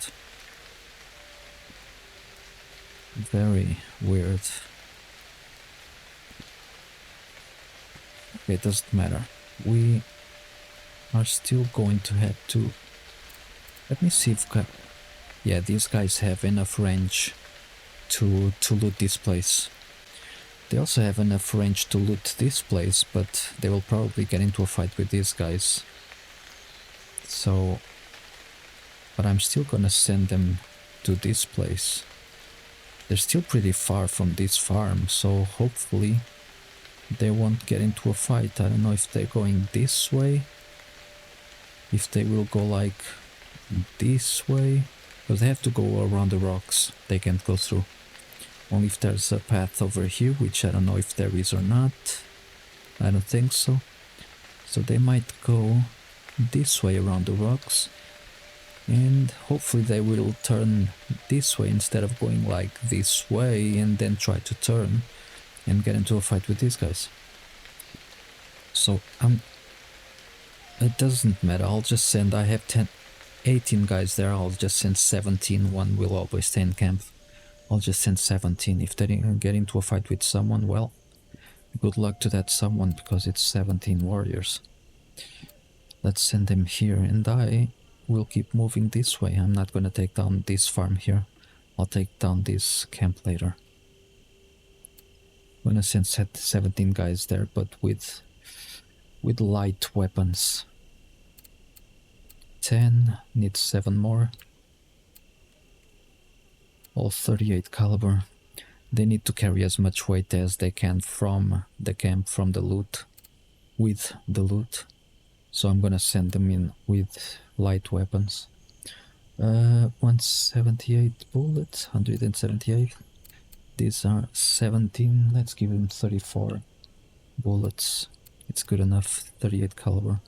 Very weird. Okay, it doesn't matter. We are still going to have to... Let me see if... Yeah, these guys have enough range to loot this place. They also have enough range to loot this place, but they will probably get into a fight with these guys. So... But I'm still gonna send them to this place. They're still pretty far from this farm, so hopefully they won't get into a fight. I don't know if they're going this way, if they will go like this way, because they have to go around the rocks. They can't go through. Only if there's a path over here, which I don't know if there is or not. I don't think so. So they might go this way around the rocks, and hopefully they will turn this way instead of going like this way and then try to turn and get into a fight with these guys. So it doesn't matter. I'll just send... I have 18 guys there. I'll just send 17. One will always stay in camp. I'll just send 17. If they get into a fight with someone, well, good luck to that someone, because it's 17 warriors. Let's send them here, and I will keep moving this way. I'm not gonna take down this farm here. I'll take down this camp later. I'm gonna send 17 guys there, but with light weapons. 10, needs 7 more. All 38 caliber. They need to carry as much weight as they can from the camp, from the loot, with the loot. So I'm gonna send them in with light weapons. 178 bullets, 178. These are 17. Let's give them 34 bullets. It's good enough. 38 caliber.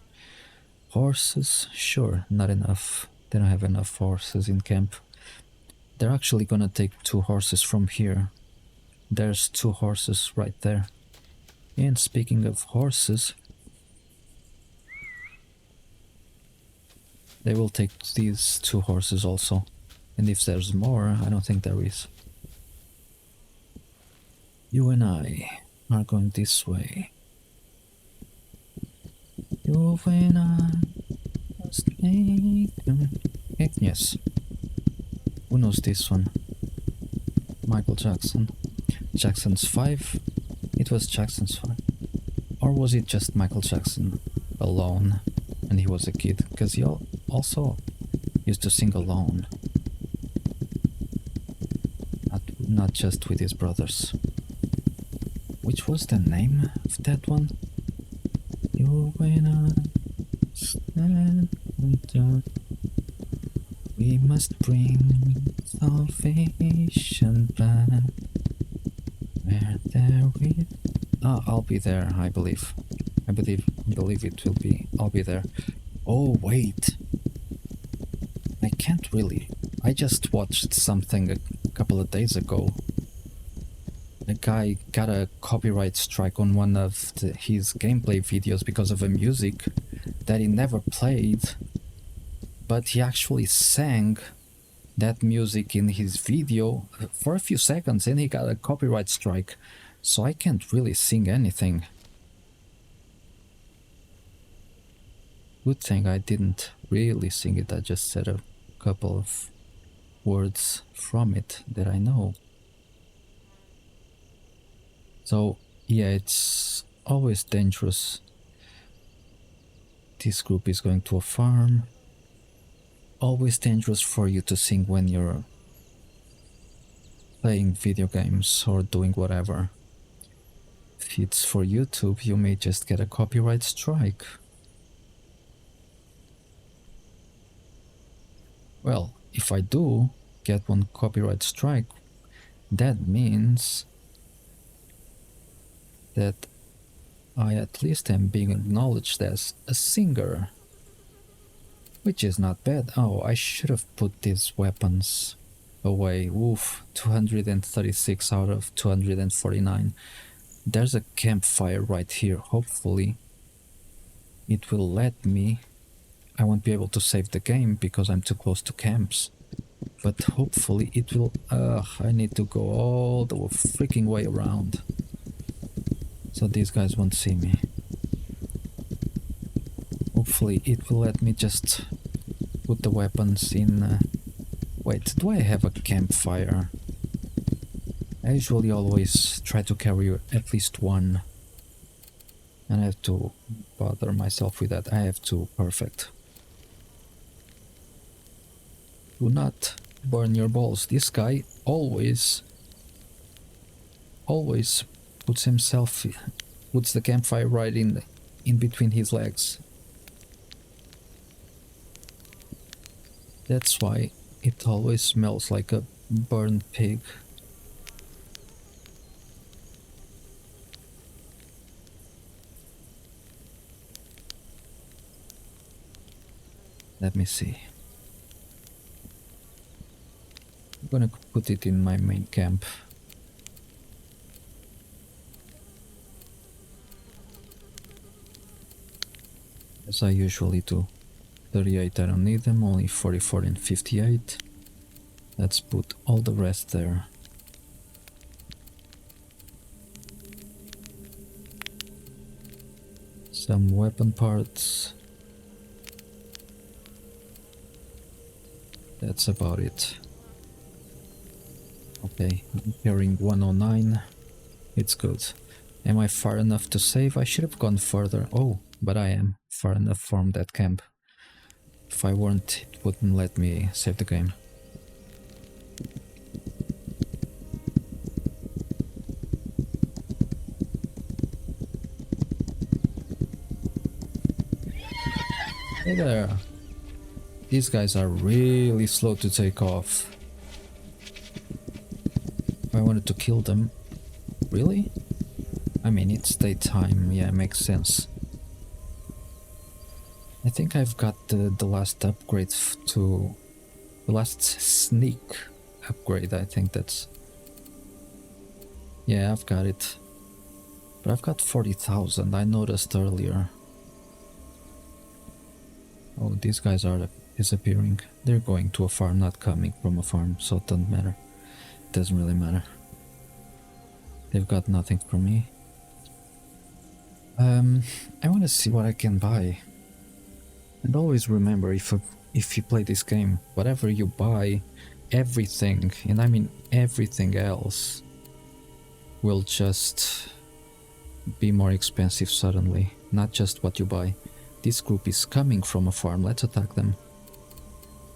Horses? Sure, not enough. They don't have enough horses in camp. They're actually gonna take 2 horses from here. There's 2 horses right there. And speaking of horses, they will take these 2 horses also. And if there's more, I don't think there is. You and I are going this way. You and I must make yes. Who knows this one? Michael Jackson. Jackson's 5. It was Jackson's 5. Or was it just Michael Jackson alone when he was a kid? Because he also used to sing alone. Not just with his brothers. Which was the name of that one? You and I stand under. We must bring salvation back. Where there is... Ah, I'll be there, I believe. I believe it will be. I'll be there. Oh, wait. I can't really. I just watched something a couple of days ago. A guy got a copyright strike on one of his gameplay videos because of a music that he never played, but he actually sang that music in his video for a few seconds and he got a copyright strike, so I can't really sing anything. Good thing I didn't really sing it, I just said a couple of words from it that I know. So yeah, it's always dangerous. This group is going to a farm. Always dangerous for you to sing when you're playing video games or doing whatever. If it's for YouTube, you may just get a copyright strike. Well, if I do get one copyright strike, that means that I at least am being acknowledged as a singer, which is not bad. Oh, I should have put these weapons away. Oof, 236 out of 249. There's a campfire right here. Hopefully it will let me. I won't be able to save the game because I'm too close to camps, but hopefully it will. I need to go all the freaking way around, so these guys won't see me. Hopefully it will let me just put the weapons in... Wait, do I have a campfire? I usually always try to carry at least one. And I have to bother myself with that. I have to. Perfect. Do not burn your balls. This guy always puts the campfire right in between his legs. That's why it always smells like a burned pig. Let me see. I'm gonna put it in my main camp. As I usually do. 38, I don't need them, only 44 and 58. Let's put all the rest there. Some weapon parts. That's about it. Okay, I'm carrying 109. It's good. Am I far enough to save? I should have gone further. Oh, but I am far enough from that camp. If I weren't, it wouldn't let me save the game. Hey there! These guys are really slow to take off. If I wanted to kill them... Really? I mean, it's daytime, yeah, makes sense. I think I've got the last upgrade to... The last sneak upgrade, I think that's... Yeah, I've got it. But I've got 40,000, I noticed earlier. Oh, these guys are disappearing. They're going to a farm, not coming from a farm, so it doesn't matter. It doesn't really matter. They've got nothing from me. I want to see what I can buy. And always remember, if you play this game, whatever you buy, everything, and I mean everything else, will just be more expensive suddenly. Not just what you buy. This group is coming from a farm. Let's attack them.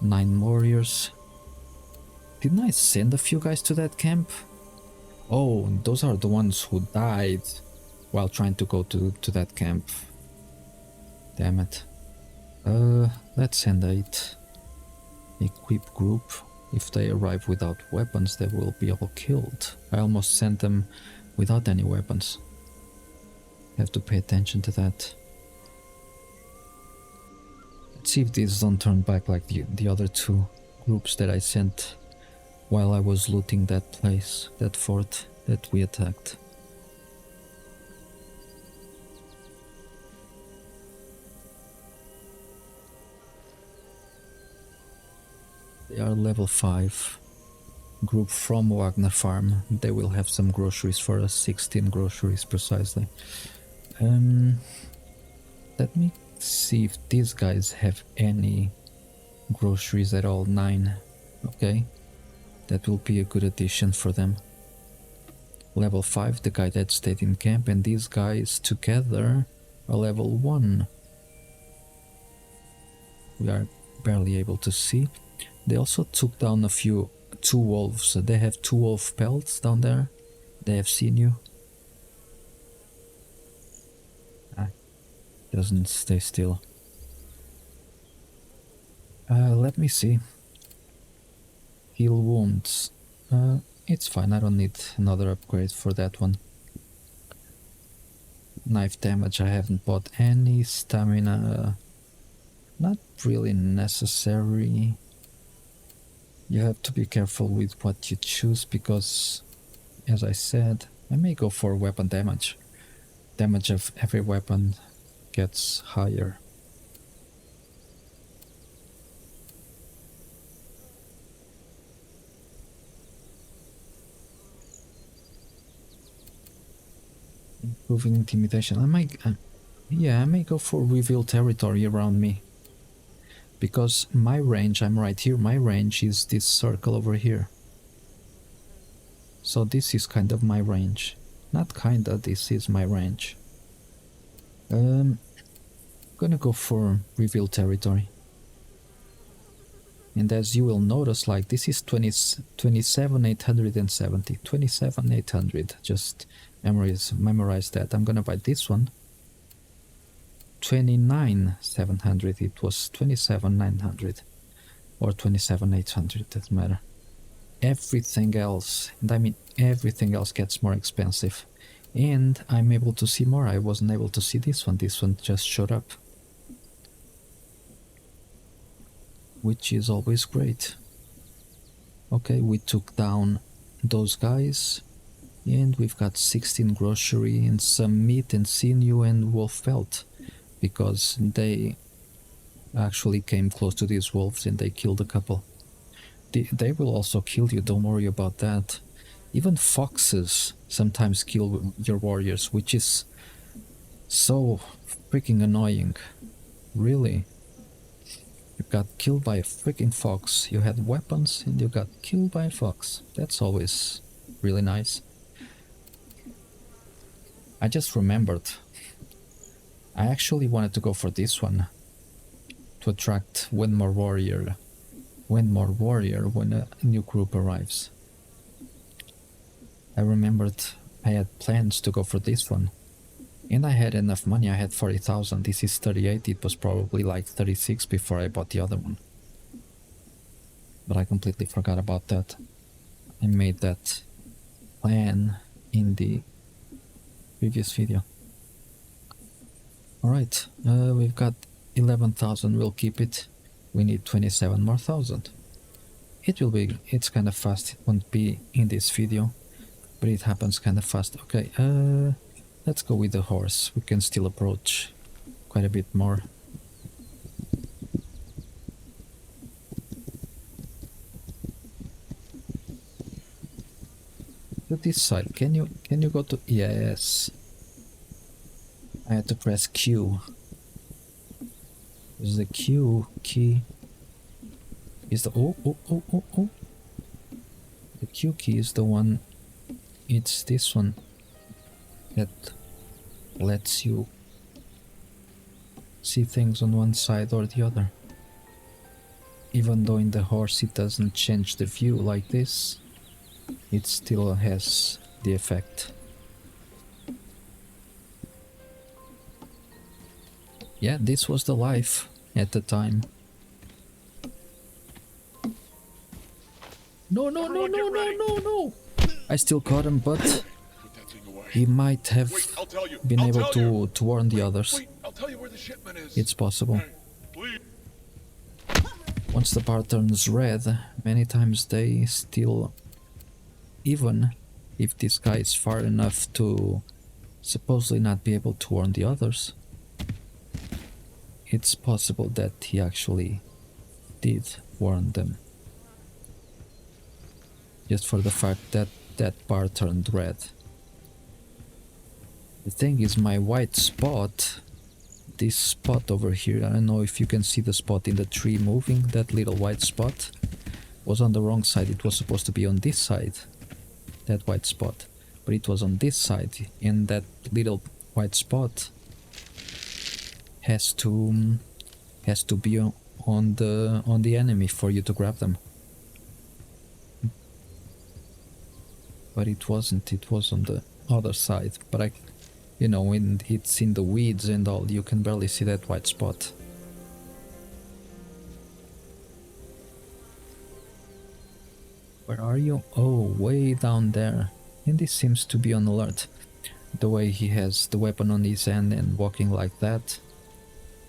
9 warriors. Didn't I send a few guys to that camp? Oh, those are the ones who died while trying to go to that camp. Damn it. Let's send 8. Equip group. If they arrive without weapons, they will be all killed. I almost sent them without any weapons. Have to pay attention to that. Let's see if these don't turn back like the other 2 groups that I sent while I was looting that place, that fort that we attacked. They are level 5. Group from Wagner Farm. They will have some groceries for us, 16 groceries precisely. Let me see if these guys have any groceries at all. 9. Okay. That will be a good addition for them. Level 5, the guy that stayed in camp, and these guys together are level 1. We are barely able to see. They also took down a few 2 wolves. They have 2 wolf pelts down there. They have seen you. Doesn't stay still. Let me see. Heal wounds. It's fine, I don't need another upgrade for that one. Knife damage, I haven't bought any. Stamina, not really necessary. You have to be careful with what you choose because, as I said, I may go for weapon damage. Damage of every weapon gets higher. Improving intimidation. I may go for reveal territory around me. Because my range, I'm right here, my range is this circle over here. So this is kind of my range. Not kinda, this is my range. Gonna go for reveal territory. And as you will notice, like this is 27,870. 27,800. Just memorize that. I'm gonna buy this one. 29,700. It was 27,900 or 27,800. Doesn't matter. Everything else, and I mean everything else, gets more expensive. And I'm able to see more. I wasn't able to see this one. This one just showed up, which is always great. Okay, we took down those guys, and we've got 16 grocery and some meat and sinew and wolf pelt, because they actually came close to these wolves and they killed a couple. They will also kill you, don't worry about that. Even foxes sometimes kill your warriors, which is so freaking annoying. Really. You got killed by a freaking fox. You had weapons and you got killed by a fox. That's always really nice. I just remembered. I actually wanted to go for this one. To attract one more warrior when a new group arrives. I remembered I had plans to go for this one. And I had enough money. I had 40,000. This is 38. It was probably like 36 before I bought the other one. But I completely forgot about that. I made that plan in the previous video. Alright, we've got 11,000 will keep it. We need 27 more thousand. It will be, it's kind of fast. It won't be in this video, but it happens kind of fast. Okay, let's go with the horse. We can still approach quite a bit more. To this side, can you go to, yes. I had to press Q. Is the Q key is the oh. The Q key is the one. It's this one that lets you see things on one side or the other. Even though in the horse it doesn't change the view like this, it still has the effect. Yeah, this was the life at the time. No, no, no, no, no, no, no! I still caught him, but Put that thing away. he might have Wait, I'll tell you. been I'll able tell to warn the others. Wait, I'll tell you where the shipment is. It's possible. Hey, please. Once the bar turns red, many times they still, even if this guy is far enough to supposedly not be able to warn the others, it's possible that he actually did warn them. Just for the fact that that bar turned red. The thing is, my white spot, this spot over here, I don't know if you can see the spot in the tree moving, that little white spot, was on the wrong side. It was supposed to be on this side, that white spot, but it was on this side, and that little white spot has to be on the enemy for you to grab them. But it wasn't, it was on the other side. But you know, when it's in the weeds and all, you can barely see that white spot. Where are you? Oh, way down there. And this seems to be on alert. The way he has the weapon on his hand and walking like that,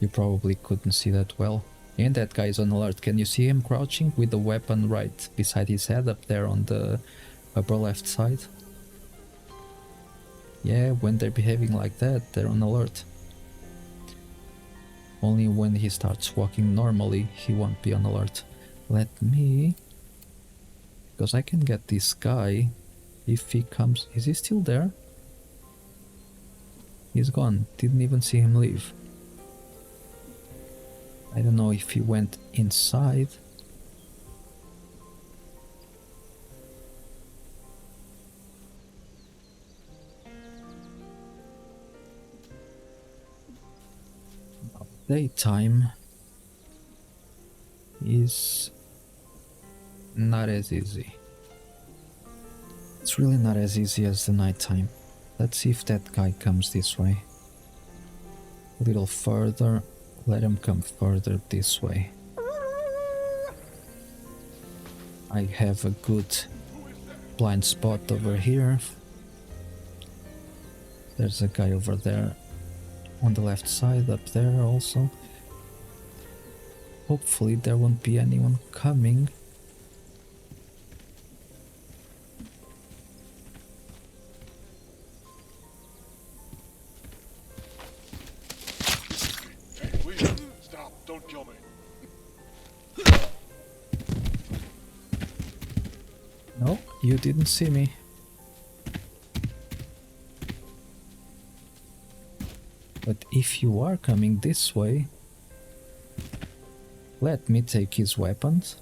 you probably couldn't see that well. And that guy is on alert. Can you see him crouching with the weapon right beside his head up there on the upper left side? Yeah, when they're behaving like that, they're on alert. Only when he starts walking normally, he won't be on alert. Let me... because I can get this guy if he comes... Is he still there? He's gone. Didn't even see him leave. I don't know if he went inside. Daytime is not as easy. It's really not as easy as the nighttime. Let's see if that guy comes this way. A little further. Let him come further this way. I have a good blind spot over here. There's a guy over there on the left side, up there also. Hopefully there won't be anyone coming. Hey, please, stop. Don't kill me. No, you didn't see me. But if you are coming this way, let me take his weapons.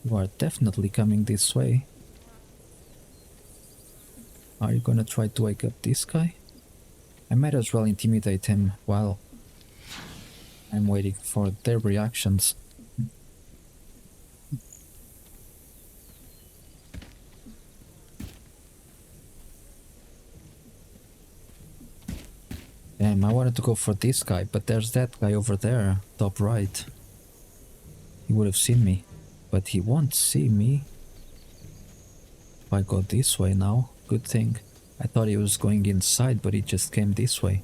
You are definitely coming this way. Are you gonna try to wake up this guy? I might as well intimidate him while I'm waiting for their reactions. Damn, I wanted to go for this guy, but there's that guy over there, top right. He would have seen me, but he won't see me. If I go this way now, good thing. I thought he was going inside, but he just came this way.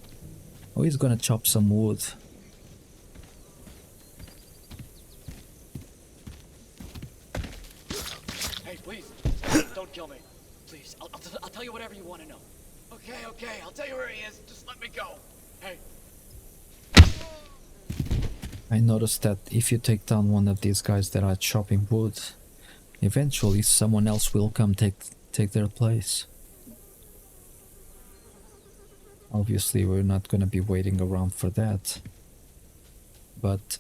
Oh, he's gonna chop some wood. Hey, please, don't kill me. Please, I'll tell you whatever you want to know. Okay, I'll tell you where he is. Just let me go. Hey. I noticed that if you take down one of these guys that are chopping wood, eventually someone else will come take their place. Obviously, we're not gonna be waiting around for that. But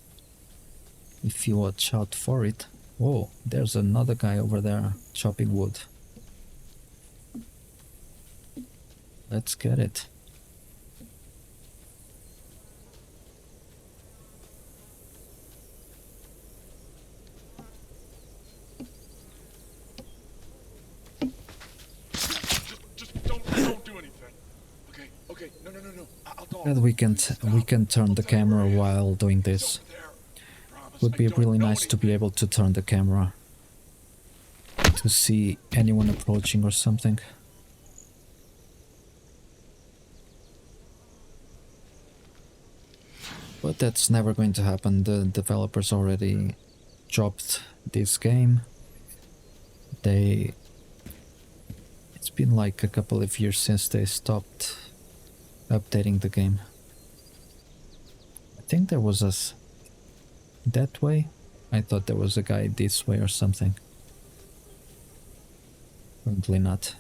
if you watch out for it... Oh, there's another guy over there chopping wood. Let's get it. Just don't do anything. Okay, no. I'll talk. And we can turn the camera while doing this. Would be really nice to be able to turn the camera to see anyone approaching or something. But that's never going to happen. The developers already dropped this game. It's been like a couple of years since they stopped updating the game. I think there was that way. I thought there was a guy this way or something. Apparently not.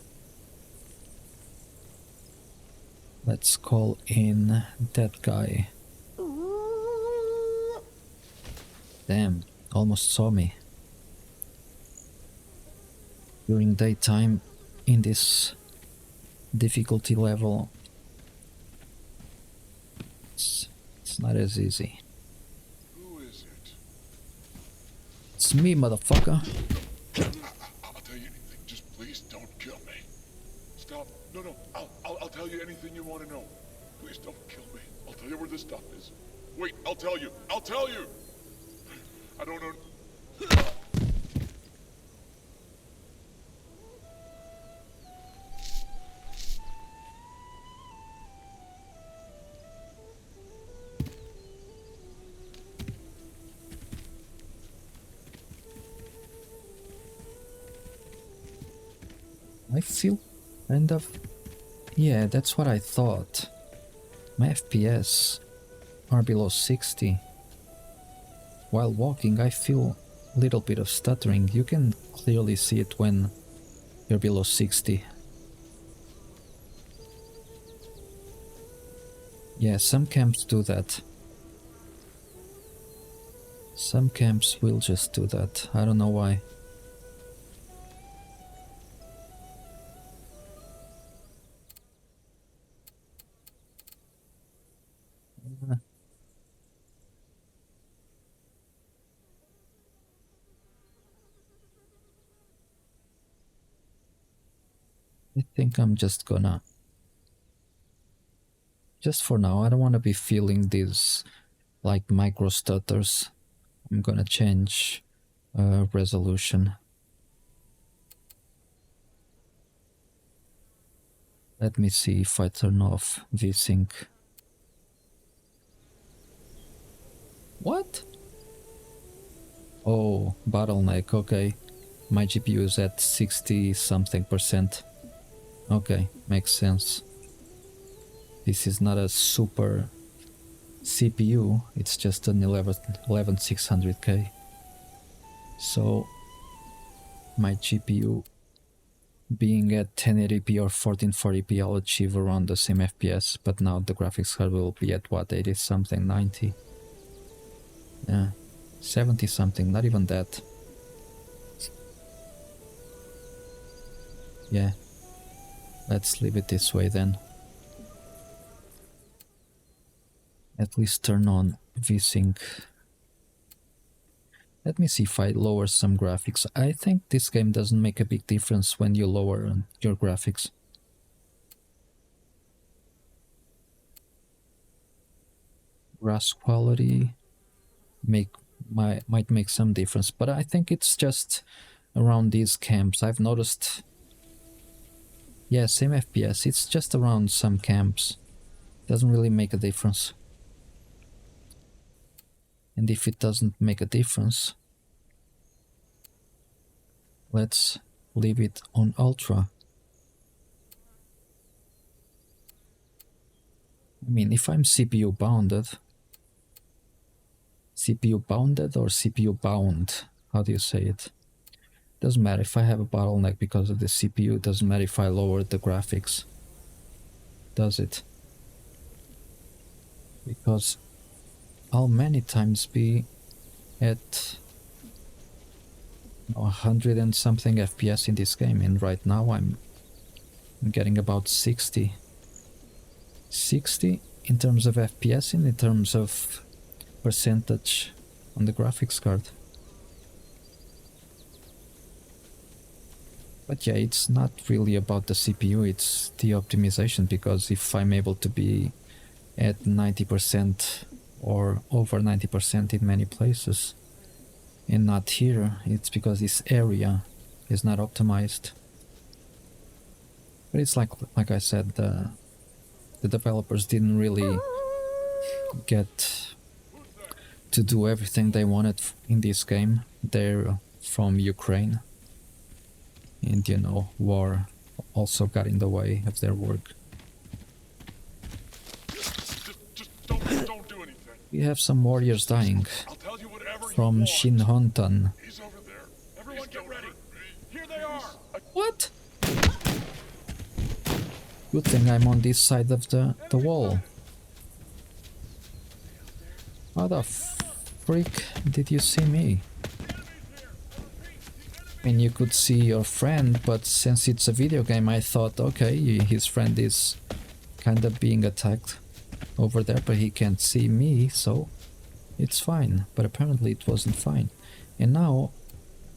Let's call in that guy. Damn, almost saw me. During daytime, in this difficulty level, it's not as easy. Who is it? It's me, motherfucker. I'll tell you anything. Just please don't kill me. Stop. No. I'll tell you anything you want to know. Please don't kill me. I'll tell you where this stuff is. Wait, I'll tell you. I don't know. I feel kind of... Yeah, that's what I thought. My FPS are below 60. While walking, I feel a little bit of stuttering. You can clearly see it when you're below 60. Yeah, some camps do that. Some camps will just do that. I don't know why. I think I'm just gonna... Just for now, I don't want to be feeling these like micro stutters. I'm gonna change resolution. Let me see if I turn off VSync. What? Oh, bottleneck, okay. My GPU is at 60 something percent. Okay, makes sense. This is not a super CPU, it's just an 11600K. So my GPU being at 1080p or 1440p, I'll achieve around the same FPS, but now the graphics card will be at what, 80 something, 90? Yeah, 70 something, not even that. Yeah, let's leave it this way then. At least turn on VSync. Let me see if I lower some graphics. I think this game doesn't make a big difference when you lower your graphics. Grass quality might make some difference, but I think it's just around these camps. I've noticed Yeah, same FPS. It's just around some camps. Doesn't really make a difference. And if it doesn't make a difference, let's leave it on ultra. I mean, if I'm CPU bounded or CPU bound, how do you say it? Doesn't matter if I have a bottleneck because of the CPU, doesn't matter if I lower the graphics, does it? Because I'll many times be at 100 and something FPS in this game, and right now I'm getting about 60 in terms of FPS and in terms of percentage on the graphics card. But yeah, it's not really about the CPU, it's the optimization, because if I'm able to be at 90% or over 90% in many places and not here, it's because this area is not optimized. But it's like I said, the developers didn't really get to do everything they wanted in this game. They're from Ukraine, and you know, war also got in the way of their work. Just don't do anything. We have some warriors dying I'll tell you whatever you from want. Shinhontan. He's over there. Everyone get ready. Here they are. What? Good thing I'm on this side of the wall. How the freak did you see me? I mean, you could see your friend, but since it's a video game, I thought, okay, his friend is kind of being attacked over there, but he can't see me, so it's fine. But apparently it wasn't fine. And now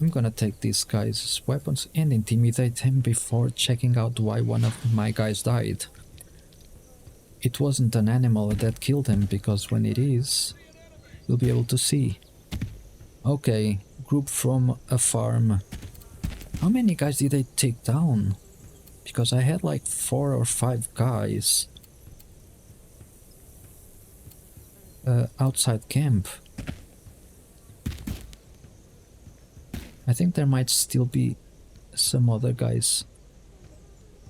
I'm gonna take this guy's weapons and intimidate him before checking out why one of my guys died. It wasn't an animal that killed him, because when it is, you'll be able to see. Okay, group from a farm. How many guys did they take down? Because I had like 4 or 5 guys outside camp. I think there might still be some other guys.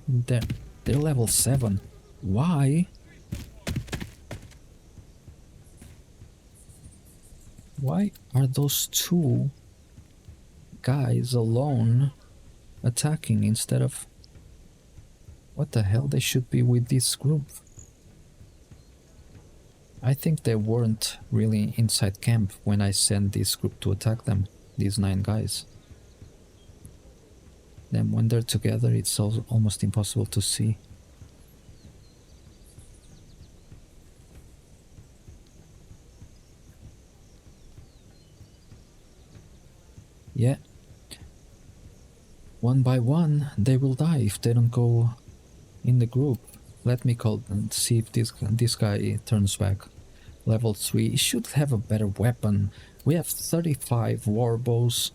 They're level 7. Why? Why are those 2 guys alone attacking instead of... What the hell? They should be with this group. I think they weren't really inside camp when I sent this group to attack them, these 9 guys. Then when they're together, it's almost impossible to see. Yeah. One by one, they will die if they don't go in the group. Let me call and see if this guy turns back. Level 3, he should have a better weapon. We have 35 warbows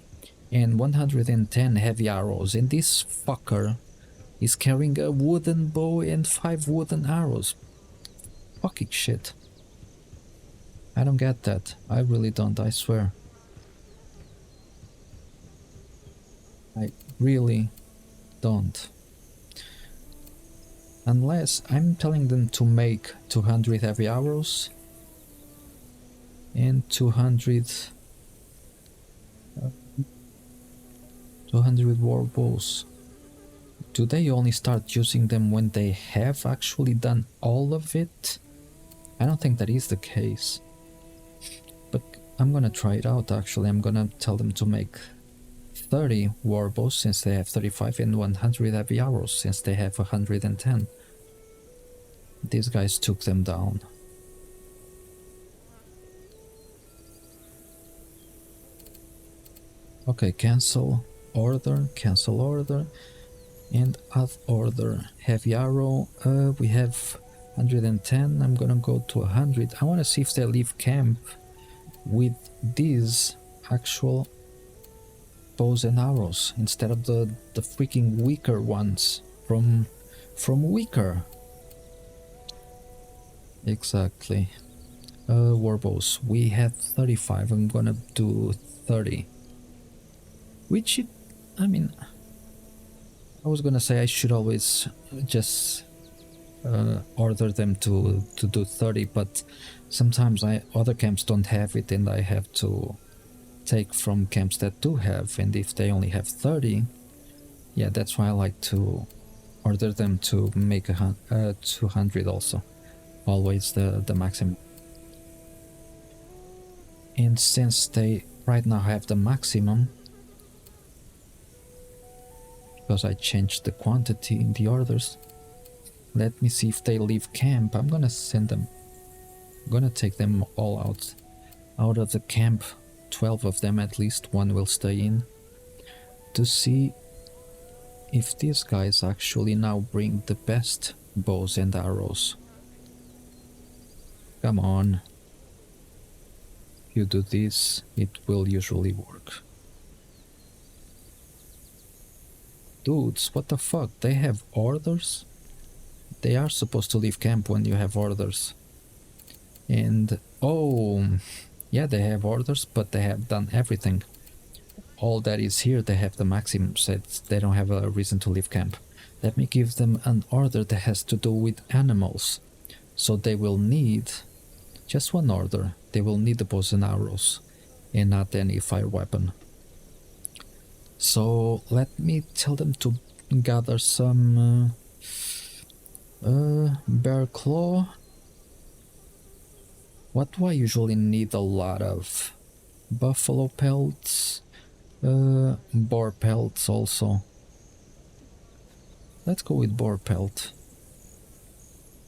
and 110 heavy arrows, and this fucker is carrying a wooden bow and 5 wooden arrows. Fucking shit. I don't get that. I really don't, I swear. I really don't. Unless I'm telling them to make 200 heavy arrows and 200 war bows. Do they only start using them when they have actually done all of it? I don't think that is the case. But I'm gonna try it out actually. I'm gonna tell them to make 30 war bows since they have 35 and 100 heavy arrows since they have 110. These guys took them down. Okay, cancel order, and add order. Heavy arrow, we have 110, I'm gonna go to 100. I wanna see if they leave camp with these actual bows and arrows instead of the freaking weaker ones. from weaker. Exactly. Warbows. We had 35. I'm gonna do 30. Which it, I mean, I was gonna say I should always just order them to do 30, but sometimes other camps don't have it, and I have to take from camps that do have, and if they only have 30, yeah, that's why I like to order them to make 200 also, always the maximum. And since they right now have the maximum, because I changed the quantity in the orders, let me see if they leave camp. I'm gonna send them, I'm gonna take them all out of the camp. 12 of them at least, one will stay in, to see if these guys actually now bring the best bows and arrows. Come on. If you do this, it will usually work. Dudes, what the fuck? They have orders? They are supposed to leave camp when you have orders. And, oh, yeah, they have orders, but they have done everything. All that is here, they have the maximum sets. They don't have a reason to leave camp. Let me give them an order that has to do with animals. So they will need just one order. They will need the bows and arrows, and not any fire weapon. So let me tell them to gather some bear claw. What do I usually need a lot of? Buffalo pelts, boar pelts also. Let's go with boar pelt.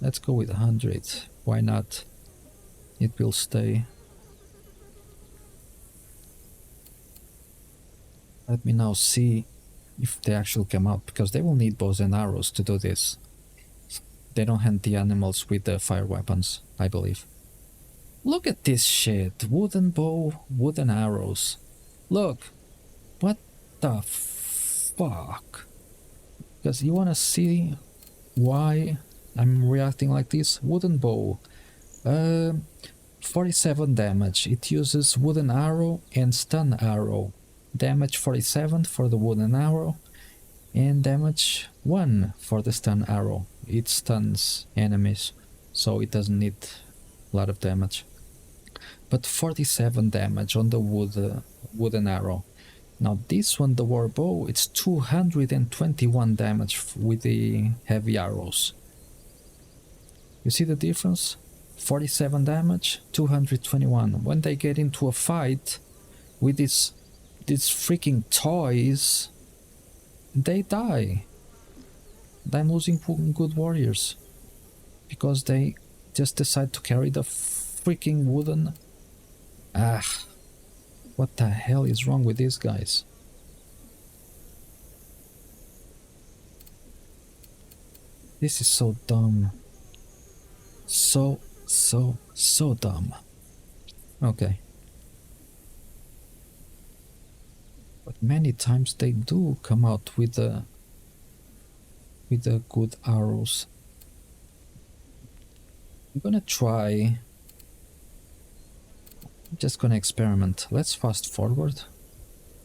Let's go with 100. Why not? It will stay. Let me now see if they actually come out, because they will need bows and arrows to do this. They don't hunt the animals with the fire weapons, I believe. Look at this shit. Wooden bow, wooden arrows. Look. What the fuck? Because you wanna see why I'm reacting like this? Wooden bow. 47 damage. It uses wooden arrow and stun arrow. Damage 47 for the wooden arrow, and damage 1 for the stun arrow. It stuns enemies, so it doesn't need a lot of damage. But 47 damage on the wooden arrow. Now this one, the war bow, it's 221 damage with the heavy arrows. You see the difference? 47 damage, 221. When they get into a fight with these freaking toys, they die. I'm losing good warriors because they just decide to carry the freaking wooden. What the hell is wrong with these guys? This is so dumb. So dumb. Okay. But many times they do come out with the good arrows. I'm gonna try. I'm just gonna experiment. Let's fast forward.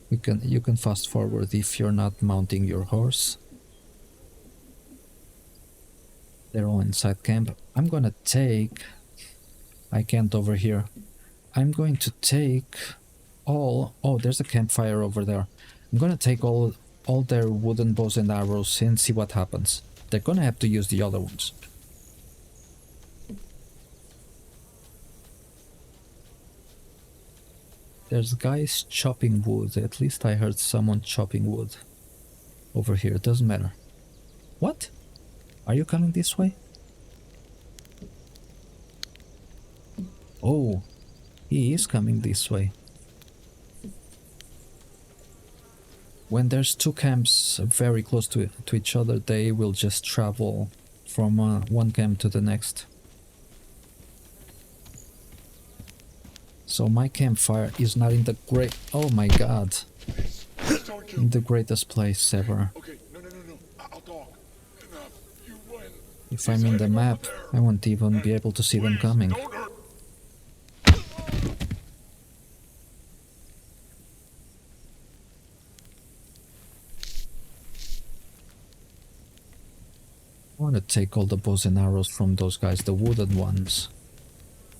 You can fast forward if you're not mounting your horse. They're all inside camp. I'm gonna take. I can't over here. I'm going to take all. Oh, there's a campfire over there. I'm gonna take all their wooden bows and arrows and see what happens. They're gonna have to use the other ones. There's guys chopping wood. At least I heard someone chopping wood over here. It doesn't matter. What? Are you coming this way? Oh, he is coming this way. When there's two camps very close to each other, they will just travel from one camp to the next. So my campfire is not in the great... Oh my god. In the greatest place ever. Okay, no. I'll talk. If I'm in the map, I won't even be able to see them coming. Don't hurt. I want to take all the bows and arrows from those guys, the wooden ones.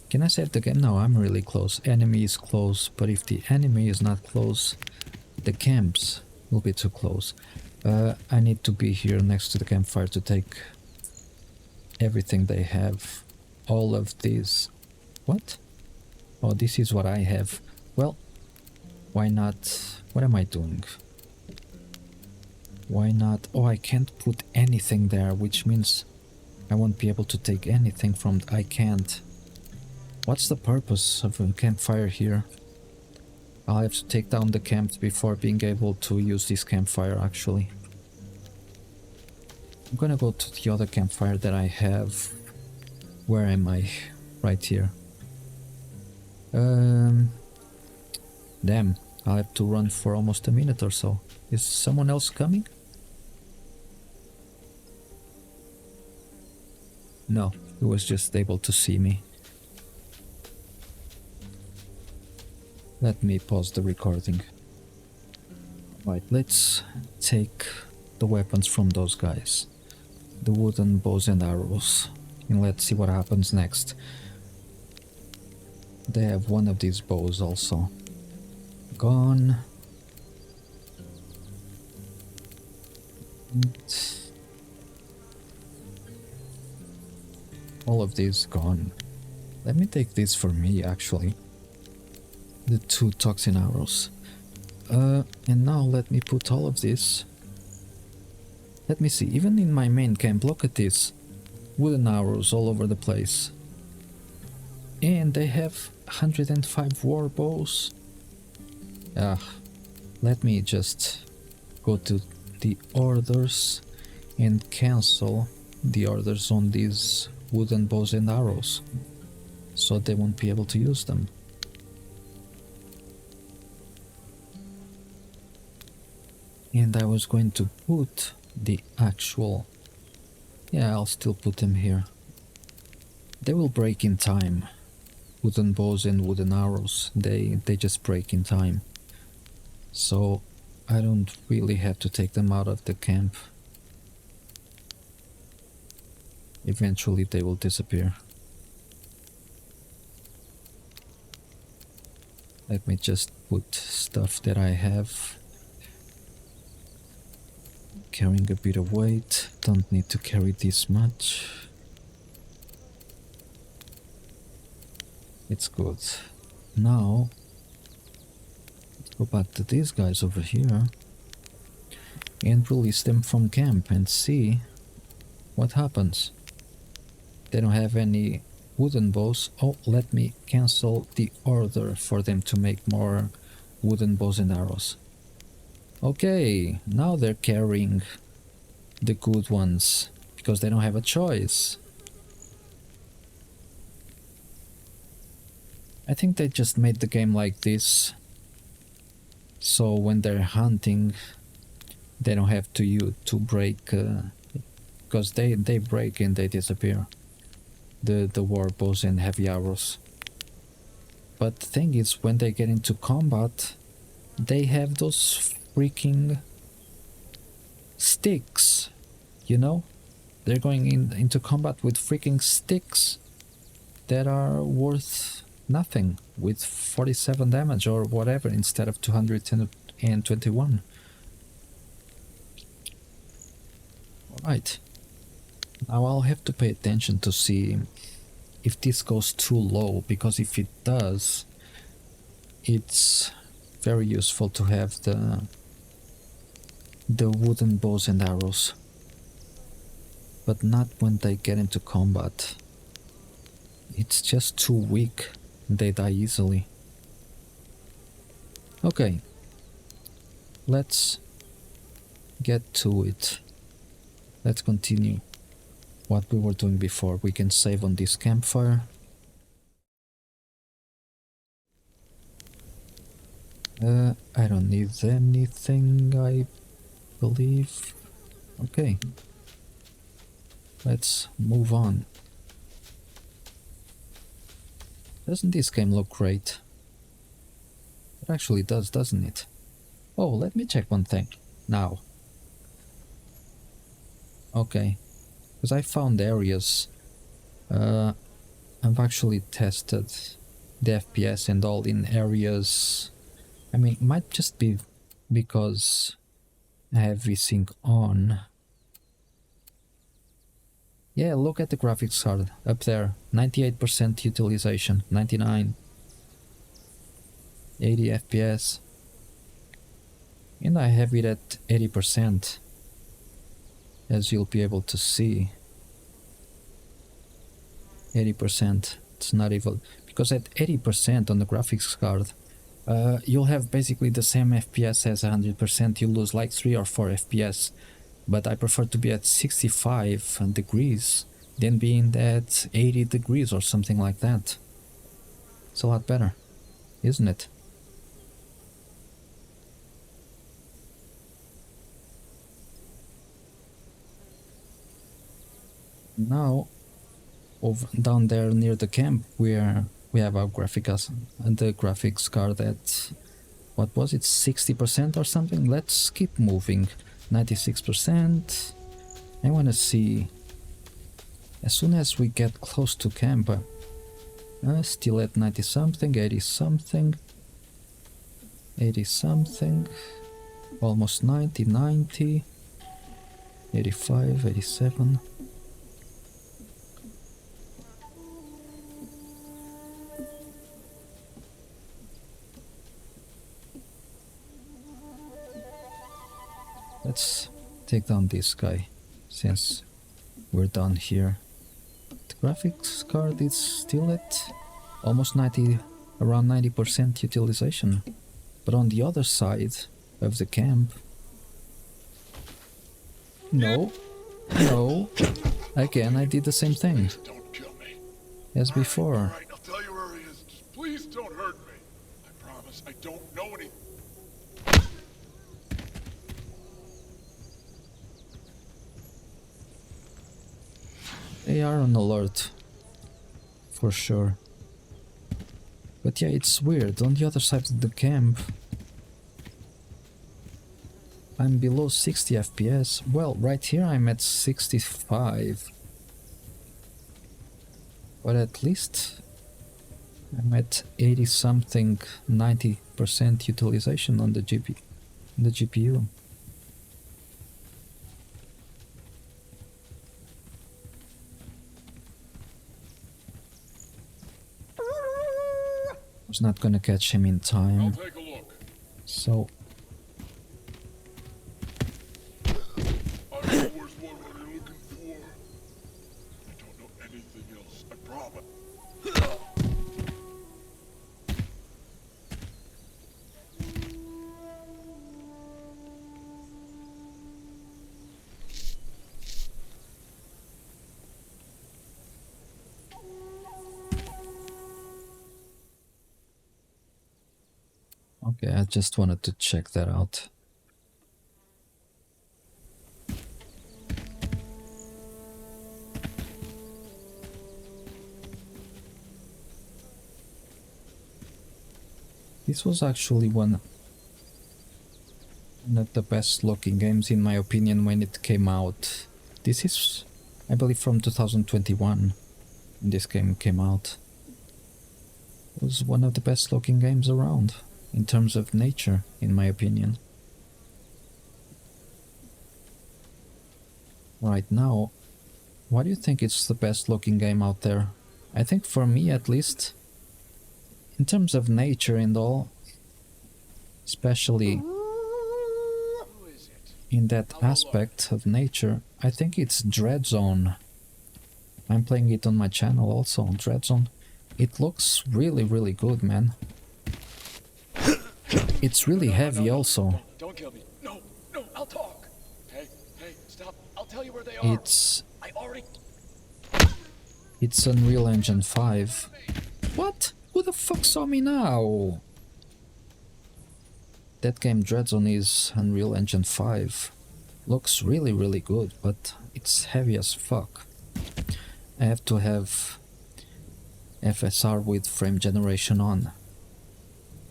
Can I save the game? No, I'm really close. Enemy is close, but if the enemy is not close, the camps will be too close. I need to be here next to the campfire to take everything they have. All of these. What? Oh, this is what I have. Well, why not? What am I doing? Why not? Oh, I can't put anything there, which means I won't be able to take anything from... I can't. What's the purpose of a campfire here? I'll have to take down the camp before being able to use this campfire, actually. I'm gonna go to the other campfire that I have. Where am I? Right here. Damn, I'll have to run for almost a minute or so. Is someone else coming? No, he was just able to see me. Let me pause the recording. Right, let's take the weapons from those guys. The wooden bows and arrows. And let's see what happens next. They have one of these bows also. Gone. And all of these gone. Let me take this for me, actually. The 2 toxin arrows. And now let me put all of this. Let me see, even in my main camp, look at this. Wooden arrows all over the place. And they have 105 war bows. Let me just go to the orders and cancel the orders on these wooden bows and arrows, so they won't be able to use them. And I was going to put the actual... Yeah, I'll still put them here. They will break in time. Wooden bows and wooden arrows, they just break in time. So I don't really have to take them out of the camp. Eventually they will disappear. Let me just put stuff that I have. Carrying a bit of weight, don't need to carry this much. It's good. Now, let's go back to these guys over here and release them from camp and see what happens. They don't have any wooden bows. Oh, let me cancel the order for them to make more wooden bows and arrows. Okay, now they're carrying the good ones because they don't have a choice. I think they just made the game like this, so when they're hunting they don't have to break, because they break and they disappear, the war bows and heavy arrows. But the thing is, when they get into combat, they have those freaking sticks, you know? They're going into combat with freaking sticks that are worth nothing, with 47 damage or whatever instead of 221. Alright, now I'll have to pay attention to see if this goes too low, because if it does, it's very useful to have the wooden bows and arrows, but not when they get into combat. It's just too weak, they die easily. Okay, let's get to it. Let's continue what we were doing before. We can save on this campfire. I don't need anything, I believe. Okay. let's move on. Doesn't this game look great? It actually does, doesn't it? Oh, let me check one thing now. Okay, because I found areas. I've actually tested the FPS and all in areas. I mean, it might just be because I have everything on. Yeah, look at the graphics card up there. 98% utilization, 99, 80 FPS. And I have it at 80%, as you'll be able to see. 80%, it's not even, because at 80% on the graphics card, you'll have basically the same FPS as 100%, you lose like 3 or 4 FPS. But I prefer to be at 65 degrees than being at 80 degrees or something like that. It's a lot better, isn't it? Now, over down there near the camp, where we have our the graphics card at, what was it, 60% or something? Let's keep moving. 96%. I want to see, as soon as we get close to camp, still at 90 something, 80 something, 80 something, almost 90, 90, 85, 87. Let's take down this guy, since we're done here. The graphics card is still at almost 90, around 90% utilization. But on the other side of the camp... No, no, again I did the same thing Don't kill me. as All before. right, I'll tell you where he is. Just please don't hurt me. I promise I don't know anything. They are on alert, for sure. But yeah, it's weird. On the other side of the camp, I'm below 60 FPS. Well, right here I'm at 65. But at least I'm at 80 something, 90% utilization on the GPU. Was not gonna catch him in I'll time, take a look. so I know where's what you're looking for. I don't know anything else. I promise. okay, I just wanted to check that out. This was actually one of the best looking games in my opinion when it came out. This is, I believe, from 2021 when this game came out. It was one of the best looking games around in terms of nature, in my opinion. Right now, why do you think it's the best looking game out there? I think for me at least, in terms of nature and all, especially Who is it? in that aspect of nature, I think it's Dreadzone. I'm playing it on my channel also, on Dreadzone. It looks really, really good, man. It's really heavy also. Don't kill me. No, no, I'll talk. Hey, stop. I'll tell you where they are. It's I already... Unreal Engine 5. What? Who the fuck saw me now? That game Dreadzone is Unreal Engine 5. Looks really, really good, but it's heavy as fuck. I have to have FSR with frame generation on,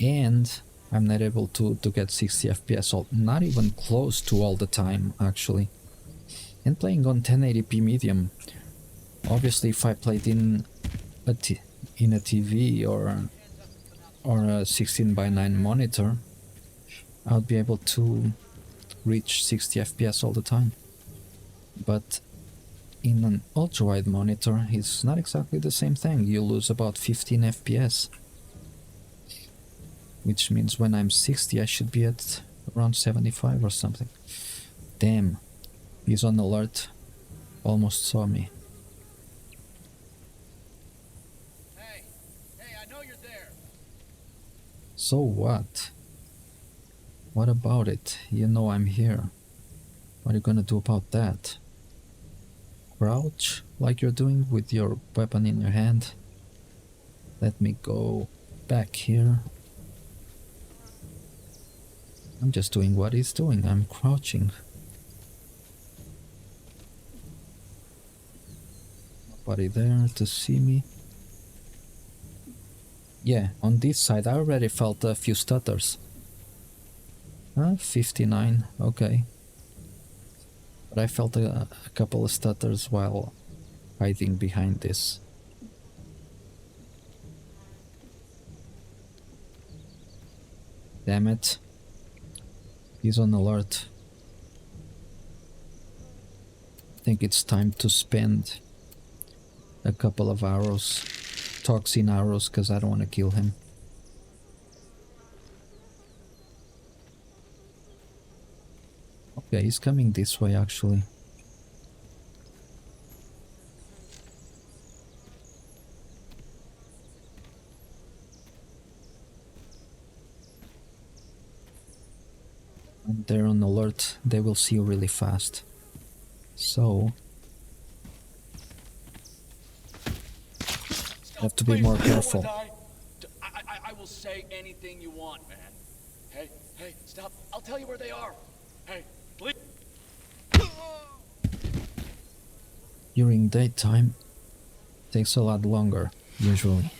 and I'm not able to get 60 FPS, or not even close to all the time actually. And playing on 1080p medium, obviously if I played in a TV or a 16:9 monitor, I would be able to reach 60 FPS all the time. But in an ultrawide monitor, it's not exactly the same thing. You lose about 15 FPS. Which means when I'm 60, I should be at around 75 or something. Damn, he's on alert. Almost saw me. Hey, I know you're there. So what? What about it? You know I'm here. What are you gonna do about that? Crouch like you're doing with your weapon in your hand? Let me go back here. I'm just doing what he's doing. I'm crouching. Nobody there to see me. Yeah, on this side I already felt a few stutters. 59, okay. But I felt a couple of stutters while hiding behind this. Damn it. He's on alert. I think it's time to spend a couple of arrows, toxin arrows, because I don't want to kill him. Okay, he's coming this way actually. When they're on alert, they will see you really fast. So have to be more careful. I will say anything you want, man. Hey, stop. I'll tell you where they are. Hey, please. During daytime, takes a lot longer, usually,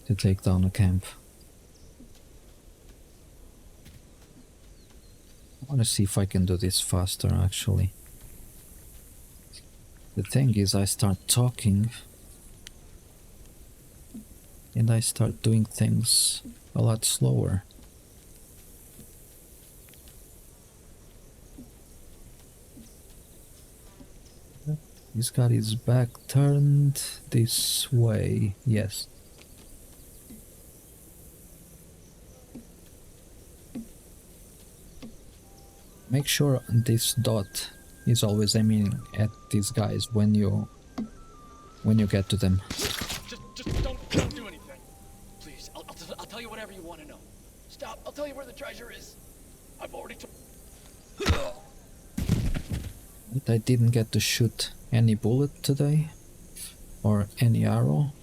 to take down a camp. I want to see if I can do this faster, actually. The thing is, I start talking and I start doing things a lot slower. He's got his back turned this way, yes. Make sure this dot is always aiming at these guys when you get to them. Just don't do anything. Please, I'll tell you whatever you want to know. Stop, I'll tell you where the treasure is. I've already told. I didn't get to shoot any bullet today, or any arrow.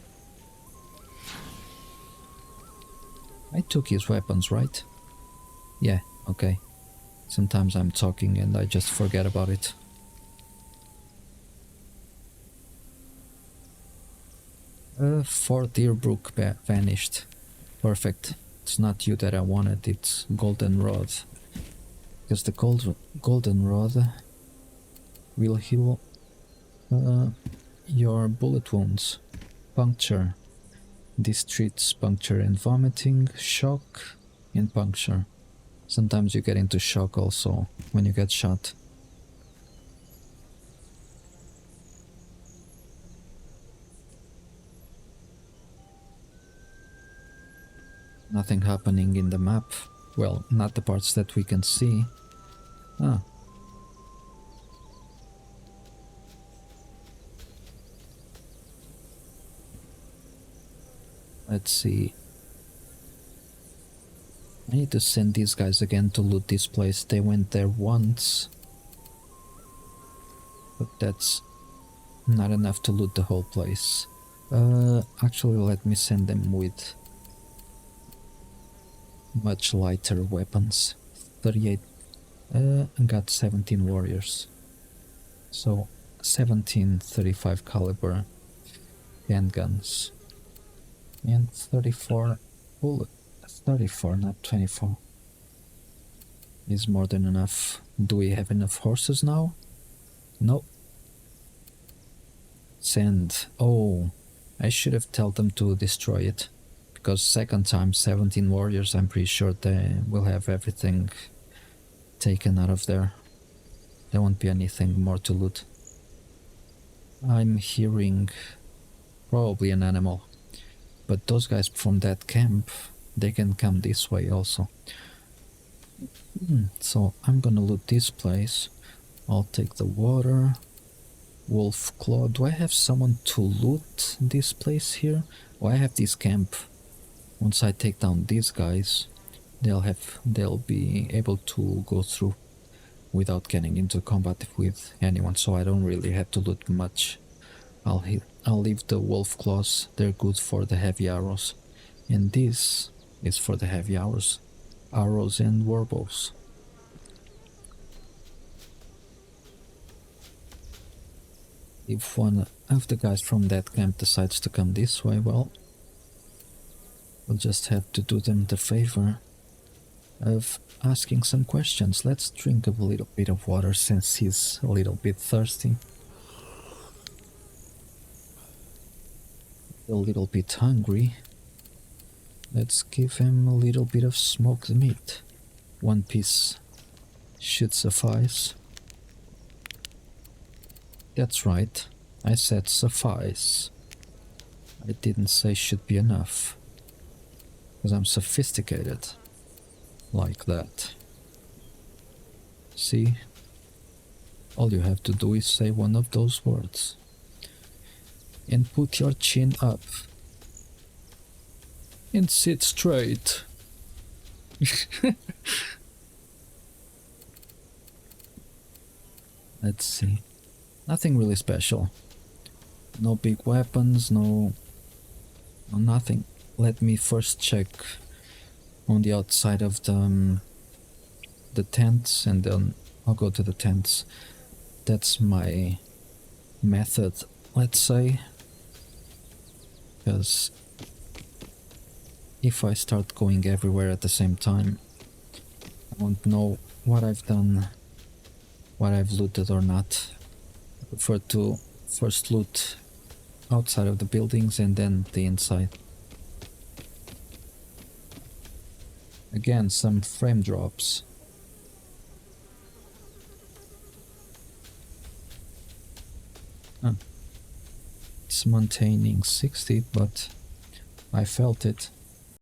I took his weapons, right? Yeah, okay. Sometimes I'm talking and I just forget about it. Fort Deerbrook vanished. Perfect. It's not you that I wanted, it's goldenrod. Because the goldenrod will heal your bullet wounds. Puncture. This treats puncture and vomiting, shock and puncture. Sometimes you get into shock also when you get shot. Nothing happening in the map. Well, not the parts that we can see. Ah. Let's see. I need to send these guys again to loot this place. They went there once. But that's not enough to loot the whole place. Actually, let me send them with much lighter weapons. 38. I got 17 warriors. So 17.35 caliber handguns and 34 bullet. 34, not 24. Is more than enough. Do we have enough horses now? No. Sand. Oh, I should have told them to destroy it. Because second time 17 warriors, I'm pretty sure they will have everything taken out of there. There won't be anything more to loot. I'm hearing probably an animal. But those guys from that camp, they can come this way also. So I'm gonna loot this place. I'll take the water. Wolf claw. Do I have someone to loot this place here? Oh, I have this camp. Once I take down these guys, they'll be able to go through without getting into combat with anyone, so I don't really have to loot much. I'll leave the wolf claws. They're good for the heavy arrows, and this is for the heavy arrows and warbows. If one of the guys from that camp decides to come this way, well, we'll just have to do them the favor of asking some questions. Let's drink a little bit of water since he's a little bit thirsty. A little bit hungry. Let's give him a little bit of smoked meat. One piece should suffice. That's right, I said suffice. I didn't say should be enough. Because I'm sophisticated. Like that. See? All you have to do is say one of those words. And put your chin up. And sit straight. Let's see. Nothing really special. No big weapons, no nothing. Let me first check on the outside of the tents, and then I'll go to the tents. That's my method, let's say. Because if I start going everywhere at the same time, I won't know what I've done, what I've looted or not. I prefer to first loot outside of the buildings and then the inside. Again, some frame drops. It's maintaining 60, but I felt it.